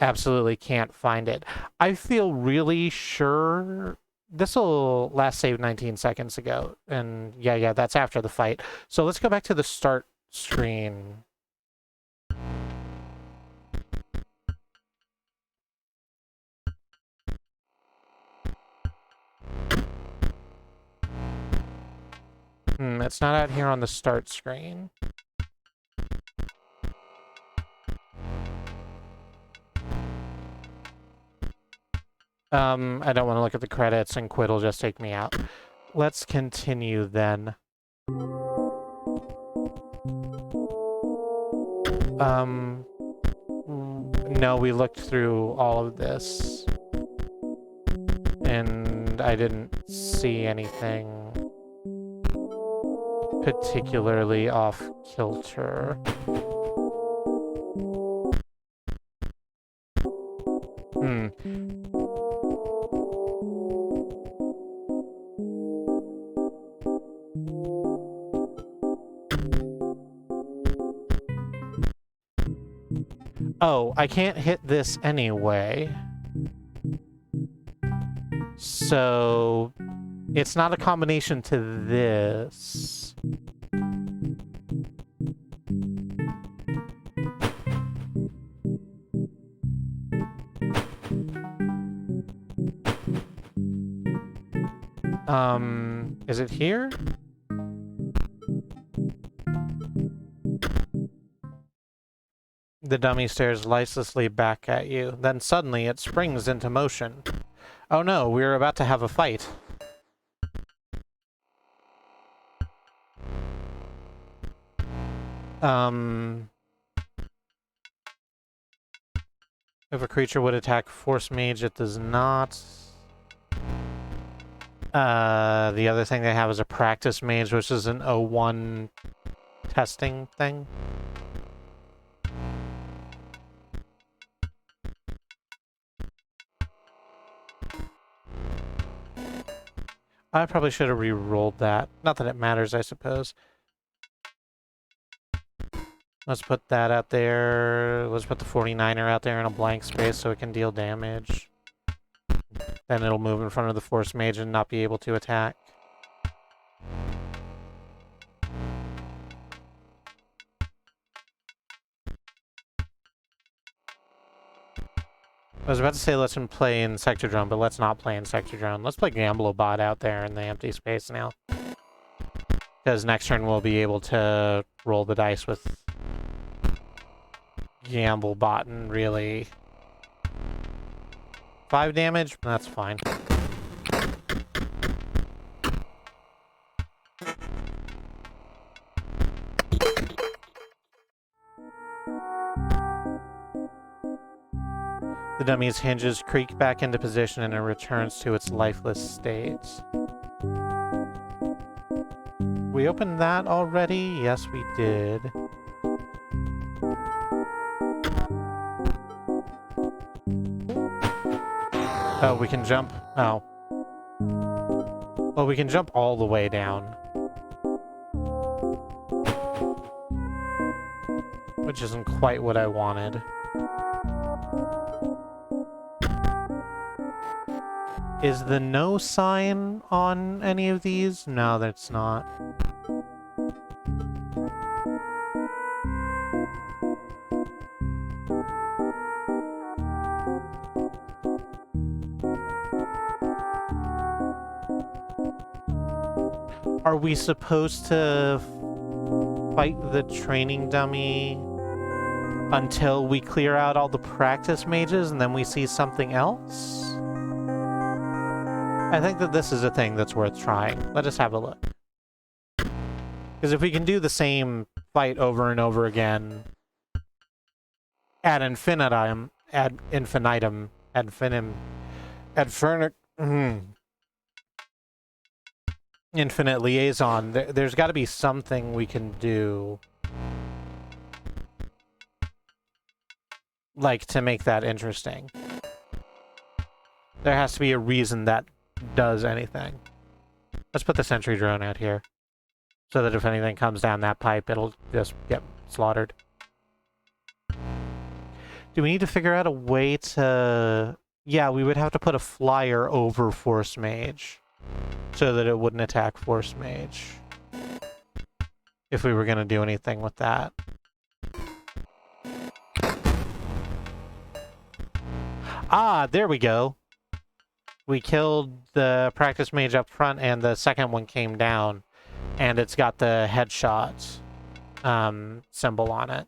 absolutely can't find it. I feel really sure this will last saved 19 seconds ago, and yeah, that's after the fight. So let's go back to the start screen. It's not out here on the start screen. I don't want to look at the credits, and quit will just take me out. Let's continue then. No, we looked through all of this, and I didn't see anything particularly off kilter. Oh, I can't hit this anyway. So it's not a combination to this. Is it here? The dummy stares listlessly back at you. Then suddenly it springs into motion. Oh no, we're about to have a fight. If a creature would attack Force Mage, it does not. The other thing they have is a Practice Mage, which is an 01 testing thing. I probably should have re-rolled that. Not that it matters, I suppose. Let's put that out there. Let's put the 49er out there in a blank space so it can deal damage. Then it'll move in front of the Force Mage and not be able to attack. I was about to say let's play in Sector Drone, but let's not play in Sector Drone. Let's play Gamblobot out there in the empty space now. Because next turn we'll be able to roll the dice with Gamblebot and really... 5 damage? That's fine. The dummy's hinges creak back into position and it returns to its lifeless state. We opened that already? Yes, we did. Oh, we can jump. Oh. Well, we can jump all the way down. Which isn't quite what I wanted. Is the no sign on any of these? No, that's not. Are we supposed to fight the training dummy until we clear out all the practice mages and then we see something else? I think that this is a thing that's worth trying. Let us have a look. Because if we can do the same fight over and over again ad infinitum, infinite liaison, there's got to be something we can do, like, to make that interesting. There has to be a reason that does anything. Let's put the sentry drone out here, so that if anything comes down that pipe, it'll just get slaughtered. Do we need to figure out a way to... Yeah, we would have to put a flyer over Force Mage, so that it wouldn't attack Force Mage, if we were going to do anything with that. Ah, there we go. We killed the practice mage up front, and the second one came down, and it's got the headshot symbol on it.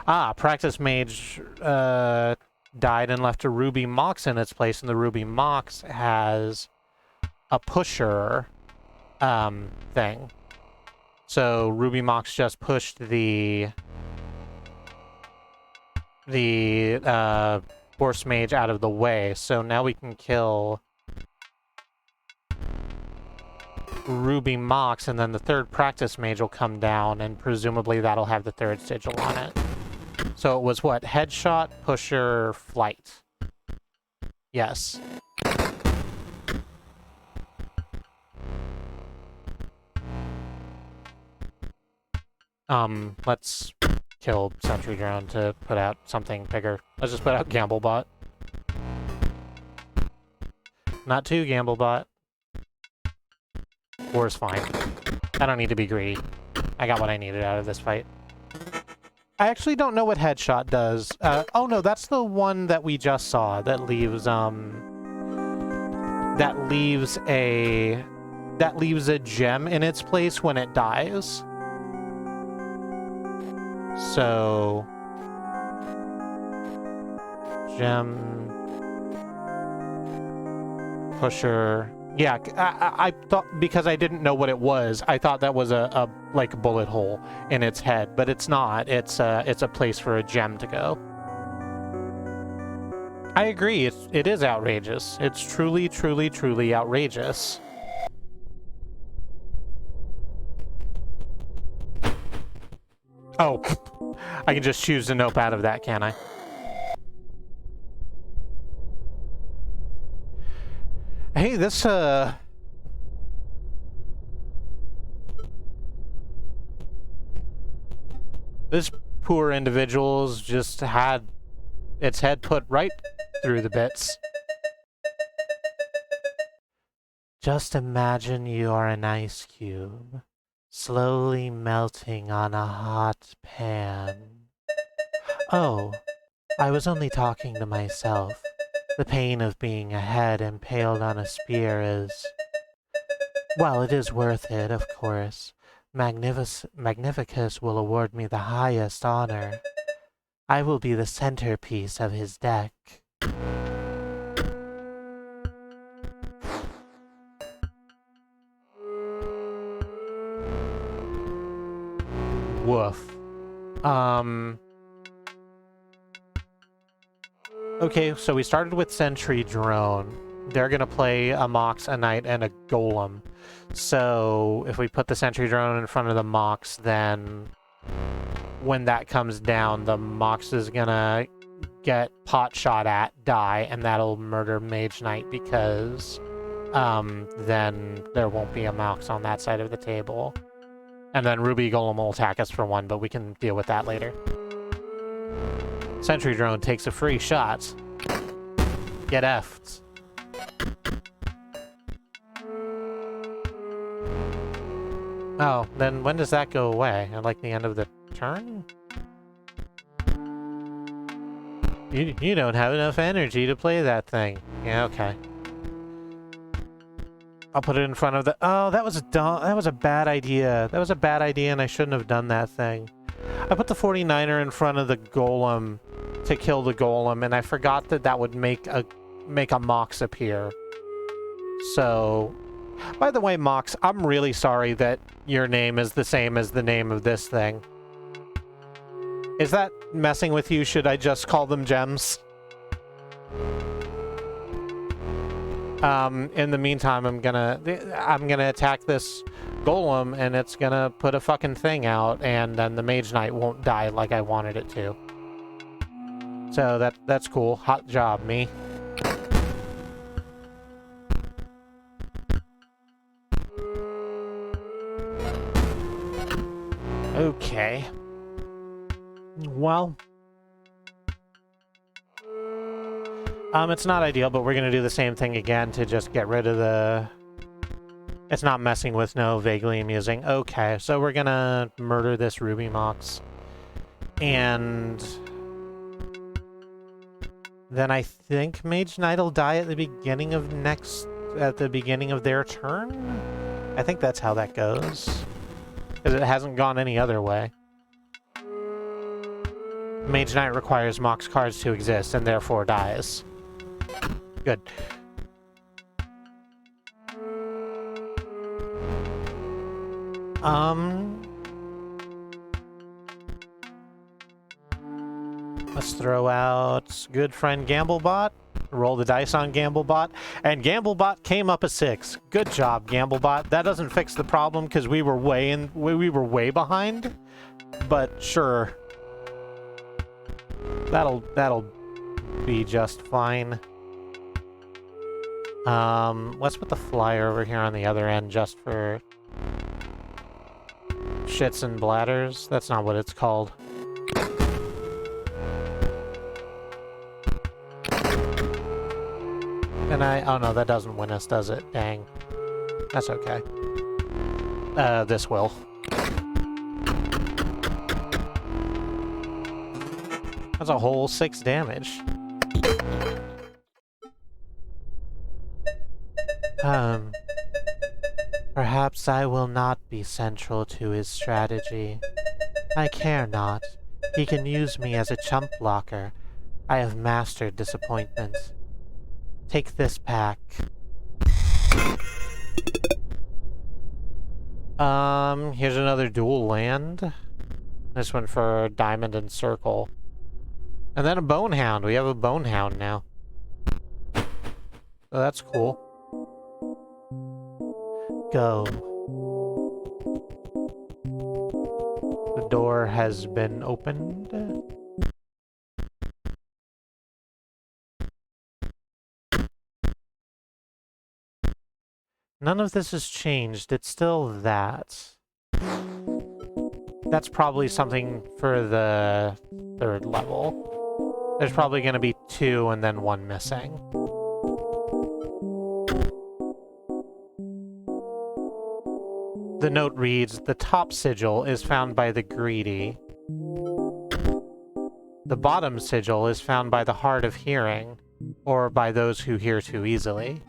Ah, practice mage died and left a ruby mox in its place, and the ruby mox has a pusher thing. So ruby mox just pushed the force mage out of the way. So now we can kill ruby mox, and then the third practice mage will come down, and presumably that'll have the third sigil on it. So it was what? Headshot, pusher, flight. Yes. Let's kill Sentry Drone to put out something bigger. Let's just put out Gamblebot. Not too Gamblebot. 4 is fine. I don't need to be greedy. I got what I needed out of this fight. I actually don't know what Headshot does. Oh no, that's the one that we just saw that leaves a gem in its place when it dies. So gem pusher. Yeah, I thought, because I didn't know what it was, I thought that was a like bullet hole in its head, but it's not. It's a place for a gem to go. I agree. It is outrageous. It's truly, truly, truly outrageous. Oh, I can just choose to nope out of that, can I? Hey, this poor individual's just had its head put right through the bits. Just imagine you are an ice cube, slowly melting on a hot pan. Oh, I was only talking to myself. The pain of being a head impaled on a spear is... Well, it is worth it, of course. Magnificus will award me the highest honor. I will be the centerpiece of his deck. Woof. Okay, so we started with Sentry Drone. They're gonna play a Mox, a Knight, and a Golem. So if we put the Sentry Drone in front of the Mox, then when that comes down, the Mox is gonna get pot shot at, die, and that'll murder Mage Knight because then there won't be a Mox on that side of the table. And then Ruby Golem will attack us for 1, but we can deal with that later. Sentry Drone takes a free shot. Get F'd. Oh, then when does that go away? At like the end of the turn? You don't have enough energy to play that thing. Yeah, okay. I'll put it in front of the... Oh, that was dumb. That was a bad idea. That was a bad idea, and I shouldn't have done that thing. I put the 49er in front of the Golem to kill the Golem, and I forgot that that would make a Mox appear. So... By the way, Mox, I'm really sorry that your name is the same as the name of this thing. Is that messing with you? Should I just call them gems? In the meantime, I'm gonna attack this Golem, and it's gonna put a fucking thing out, and then the Mage Knight won't die like I wanted it to. So that's cool. Hot job, me. Okay. Well, it's not ideal, but we're gonna do the same thing again to just get rid of the... It's not messing with no vaguely amusing. Okay, so we're gonna murder this Ruby Mox. And... then I think Mage Knight will die at the beginning of their turn? I think that's how that goes. Because it hasn't gone any other way. Mage Knight requires Mox cards to exist, and therefore dies. Good. Let's throw out good friend Gamblebot. Roll the dice on Gamblebot, and Gamblebot came up a 6. Good job, Gamblebot. That doesn't fix the problem because we were way behind, but sure. That'll be just fine. Let's put the flyer over here on the other end just for shits and bladders. That's not what it's called. And oh no, that doesn't win us, does it? Dang. That's okay. This will. That's a whole 6 damage. Perhaps I will not be central to his strategy. I care not. He can use me as a chump blocker. I have mastered disappointment. Take this pack. Here's another dual land. This one for Diamond and Circle. And then a Bonehound. We have a Bonehound now. So that's cool. Go. The door has been opened. None of this has changed. It's still that. That's probably something for the 3rd level. There's probably going to be 2 and then 1 missing. The note reads, the top sigil is found by the greedy. The bottom sigil is found by the hard of hearing, or by those who hear too easily.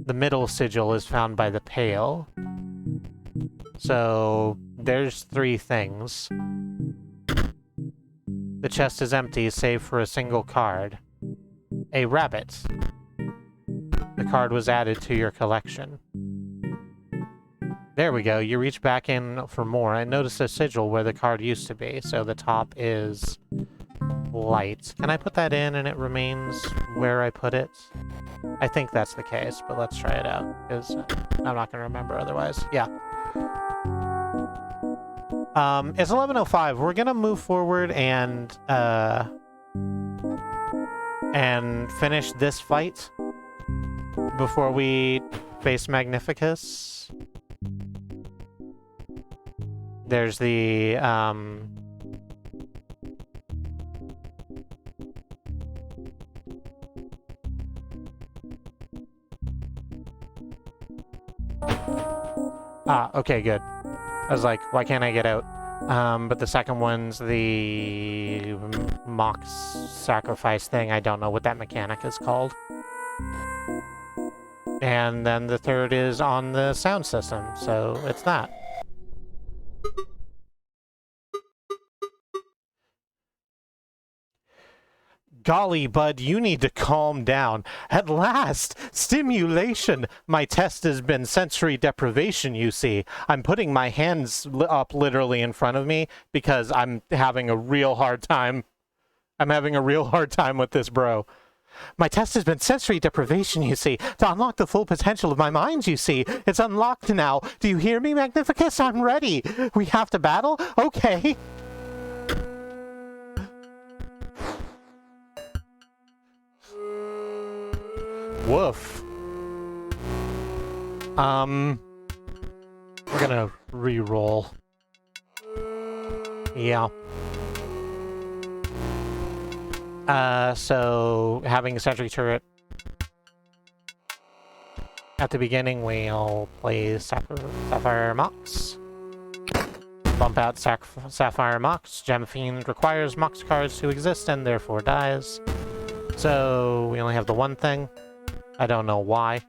The middle sigil is found by the pale. So, there's 3 things. The chest is empty, save for a single card. A rabbit. The card was added to your collection. There we go, you reach back in for more and notice a sigil where the card used to be, so the top is light. Can I put that in and it remains where I put it? I think that's the case, but let's try it out, because I'm not going to remember otherwise. Yeah. It's 11:05. We're gonna move forward and finish this fight before we face Magnificus. There's the okay, good. I was like, why can't I get out? But the second one's the mock sacrifice thing. I don't know what that mechanic is called. And then the third is on the sound system, so it's that. Golly, bud, you need to calm down. At last! Stimulation! My test has been sensory deprivation, you see. I'm putting my hands up literally in front of me because I'm having a real hard time. I'm having a real hard time with this, bro. My test has been sensory deprivation, you see. To unlock the full potential of my mind, you see. It's unlocked now. Do you hear me, Magnificus? I'm ready. We have to battle? Okay. Woof. We're gonna re-roll. Yeah. So having a sentry turret at the beginning, we'll play Sapphire Mox. Bump out Sapphire Mox. Gem Fiend requires Mox cards to exist and therefore dies. So we only have the one thing. I don't know why.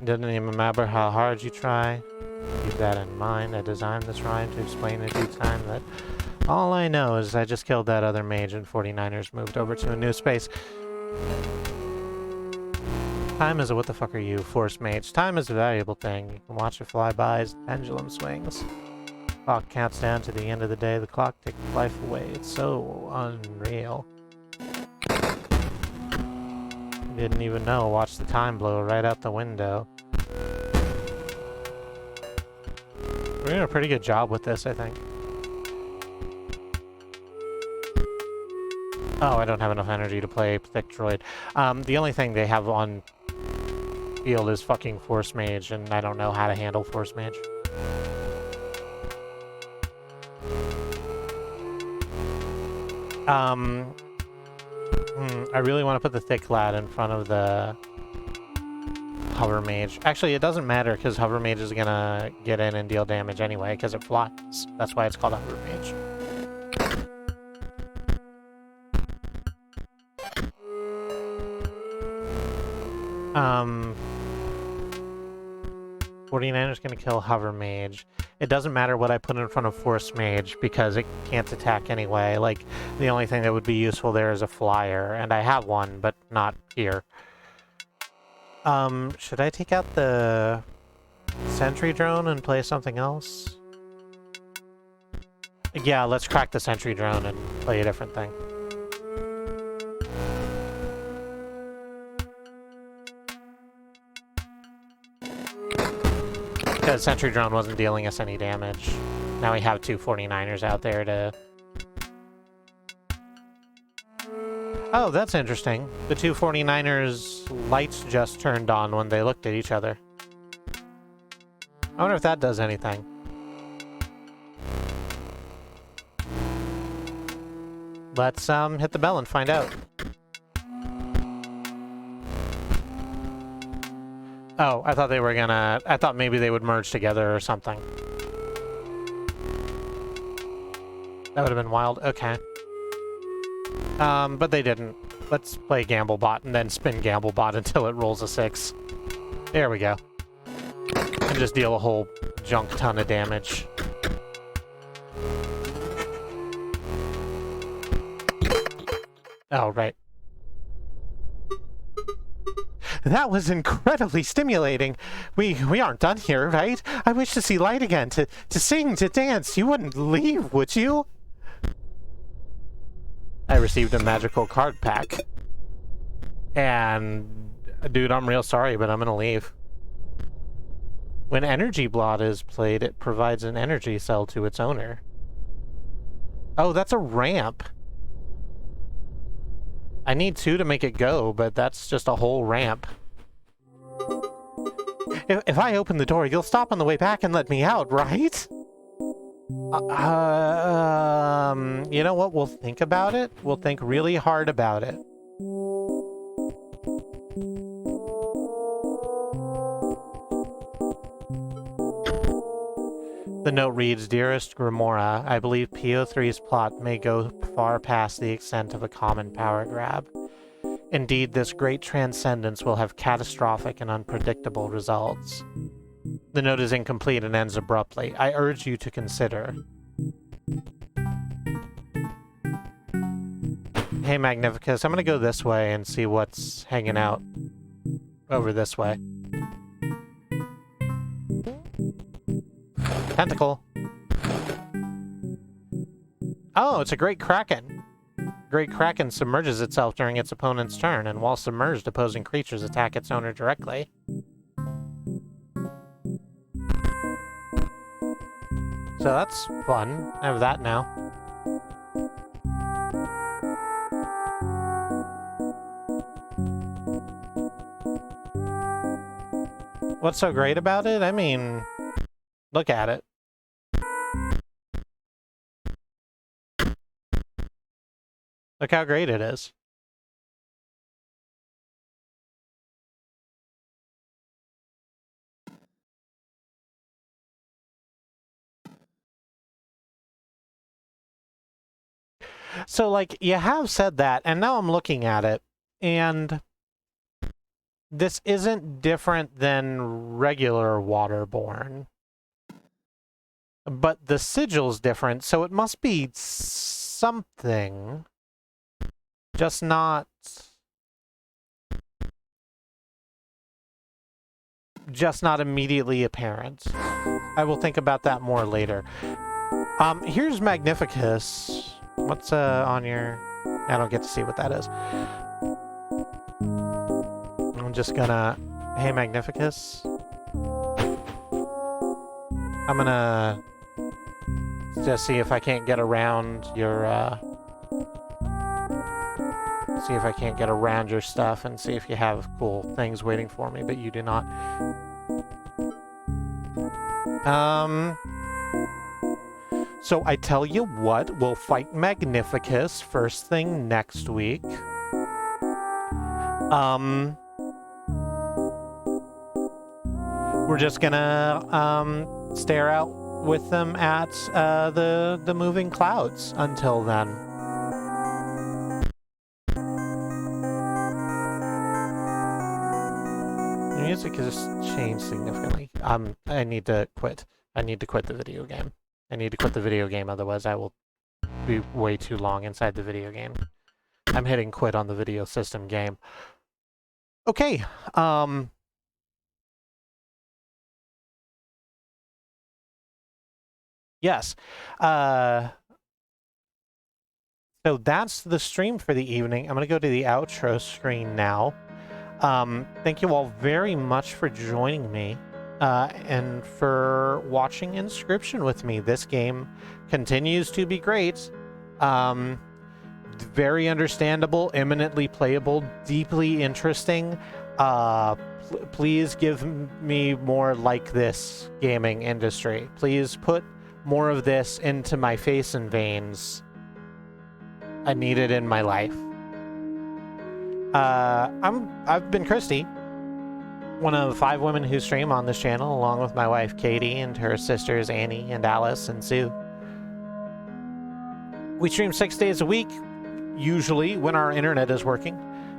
Didn't even remember how hard you try. Keep that in mind. I designed this rhyme to explain in due time that all I know is I just killed that other mage and 49ers moved over to a new space. Time is a what the fuck are you, Force Mage? Time is a valuable thing. You can watch it fly by as the pendulum swings. Clock counts down to the end of the day. The clock takes life away. It's so unreal. Didn't even know. Watch the time blow right out the window. We're doing a pretty good job with this, I think. Oh, I don't have enough energy to play Thick Droid. The only thing they have on field is fucking Force Mage, and I don't know how to handle Force Mage. I really want to put the Thick Lad in front of the Hover Mage. Actually, it doesn't matter because Hover Mage is gonna get in and deal damage anyway because it flies. That's why it's called a Hover Mage. 49er's gonna kill Hover Mage. It doesn't matter what I put in front of Force Mage because it can't attack anyway. Like, the only thing that would be useful there is a flyer, and I have one, but not here. Should I take out the sentry drone and play something else? Yeah, let's crack the sentry drone and play a different thing. Because sentry drone wasn't dealing us any damage. Now we have two 49ers out there to... Oh, that's interesting. The two 49ers' lights just turned on when they looked at each other. I wonder if that does anything. Let's hit the bell and find out. Oh, I thought they were gonna... I thought maybe they would merge together or something. That would have been wild. Okay. But they didn't. Let's play Gamblebot and then spin Gamblebot until it rolls a 6. There we go. And just deal a whole junk ton of damage. Oh, right. That was incredibly stimulating. We aren't done here, right? I wish to see light again, to sing, to dance. You wouldn't leave, would you? I received a magical card pack. And, dude, I'm real sorry, but I'm gonna leave. When Energy Blot is played, it provides an energy cell to its owner. Oh, that's a ramp. I need 2 to make it go, but that's just a whole ramp. If I open the door, you'll stop on the way back and let me out, right? You know what? We'll think about it. We'll think really hard about it. The note reads, Dearest Grimora, I believe PO3's plot may go far past the extent of a common power grab. Indeed, this great transcendence will have catastrophic and unpredictable results. The note is incomplete and ends abruptly. I urge you to consider. Hey, Magnificus, I'm gonna go this way and see what's hanging out over this way. Tentacle. Oh, it's a great kraken. Great kraken submerges itself during its opponent's turn, and while submerged, opposing creatures attack its owner directly. So that's fun. I have that now. What's so great about it? I mean, look at it. Look how great it is. So, like, you have said that, and now I'm looking at it, and this isn't different than regular Waterborne. But the sigil's different, so it must be something. Just not immediately apparent. I will think about that more later. Here's Magnificus. What's on your... I don't get to see what that is. I'm just gonna... Hey, Magnificus. I'm gonna just see if I can't get around your, see if I can't get around your stuff and see if you have cool things waiting for me, but you do not. So I tell you what, we'll fight Magnificus first thing next week. We're just gonna, stare out with them at, the moving clouds until then. The music has changed significantly. I need to quit. I need to quit the video game. I need to quit the video game, otherwise I will be way too long inside the video game. I'm hitting quit on the video system game. Okay, yes. So that's the stream for the evening. I'm going to go to the outro screen now. Thank you all very much for joining me and for watching Inscription with me. This game continues to be great. Very understandable, eminently playable, deeply interesting. Please give me more like this gaming industry. Please put more of this into my face and veins. I need it in my life. I've been Kristi, one of 5 women who stream on this channel, along with my wife Katie and her sisters Annie and Alice and Sue. We stream 6 days a week, usually when our internet is working,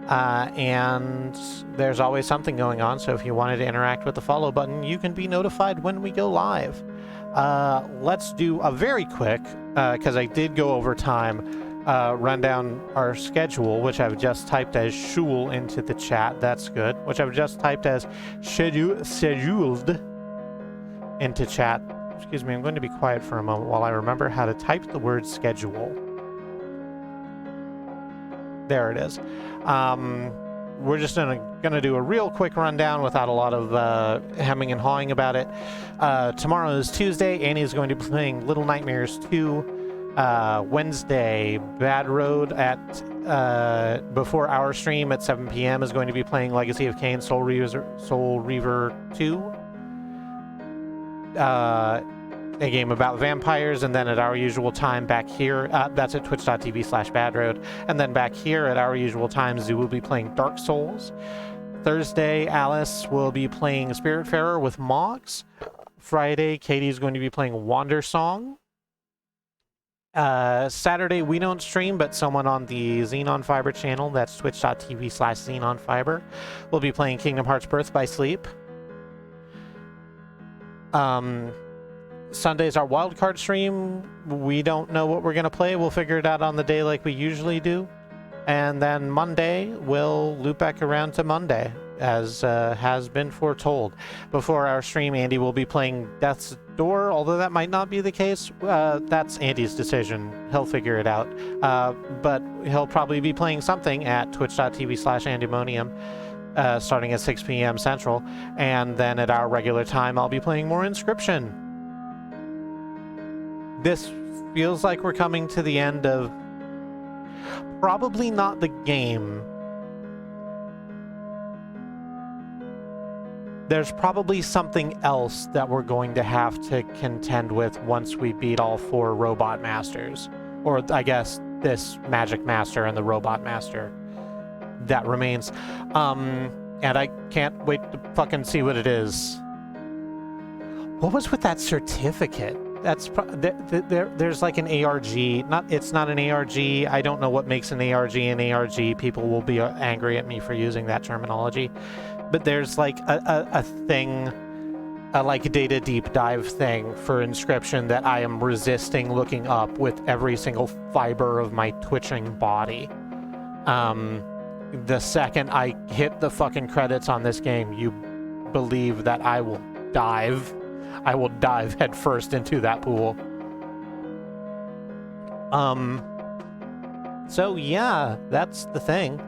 and there's always something going on, so if you wanted to interact with the follow button, you can be notified when we go live. Let's do a very quick, because I did go over time, run down our schedule, which I've just typed as shul into the chat. That's good. Which I've just typed as scheduled into chat. Excuse me, I'm going to be quiet for a moment while I remember how to type the word schedule. There it is. we're just gonna do a real quick rundown without a lot of hemming and hawing about it. Tomorrow is Tuesday. Annie's going to be playing Little Nightmares 2. Wednesday, Bad Road at before our stream at 7 p.m. is going to be playing Legacy of Kain Soul Reaver 2. A game about vampires, and then at our usual time back here, that's at twitch.tv/badroad, and then back here at our usual time, Zoo will be playing Dark Souls. Thursday, Alice will be playing Spiritfarer with Mox. Friday, Katie's going to be playing Wander Song. Saturday, we don't stream, but someone on the Xenon Fiber channel, that's twitch.tv/XenonFiber, will be playing Kingdom Hearts Birth by Sleep. Sunday's our wildcard stream. We don't know what we're going to play. We'll figure it out on the day like we usually do. And then Monday, we'll loop back around to Monday, as has been foretold. Before our stream, Andy will be playing Death's Door, although that might not be the case. That's Andy's decision. He'll figure it out. But he'll probably be playing something at twitch.tv/Andymonium, starting at 6 p.m. Central. And then at our regular time, I'll be playing more Inscription. This feels like we're coming to the end of probably not the game. There's probably something else that we're going to have to contend with once we beat all 4 Robot Masters. Or, I guess, this Magic Master and the Robot Master. That remains. And I can't wait to fucking see what it is. What was with that certificate? That's there's like an ARG. It's not an ARG. I don't know what makes an ARG an ARG. People will be angry at me for using that terminology. But there's like a thing, a like data deep dive thing for Inscription that I am resisting looking up with every single fiber of my twitching body. The second I hit the fucking credits on this game, you believe that I will dive. I will dive headfirst into that pool. So yeah, that's the thing.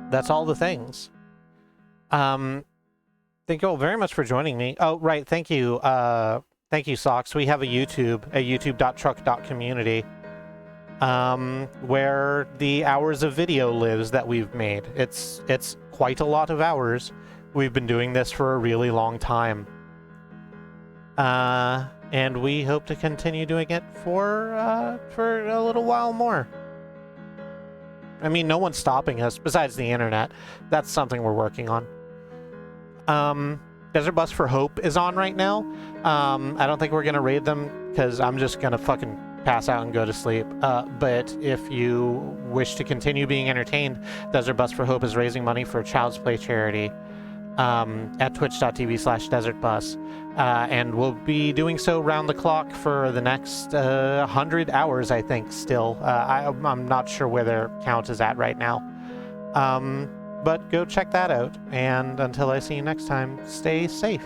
That's all the things. Thank you all very much for joining me. Oh, right, thank you. Thank you, Socks. We have a youtube.truck.community, where the hours of video lives that we've made. It's quite a lot of hours. We've been doing this for a really long time. And we hope to continue doing it for a little while more. I mean, no one's stopping us besides the internet. That's something we're working on. Desert Bus for Hope is on right now. I don't think we're gonna raid them because I'm just gonna fucking pass out and go to sleep. But if you wish to continue being entertained, Desert Bus for Hope is raising money for Child's Play charity. At twitch.tv/desertbus, and we'll be doing so round the clock for the next 100 hours, I think, still. I'm not sure where their count is at right now. But go check that out, and until I see you next time, stay safe.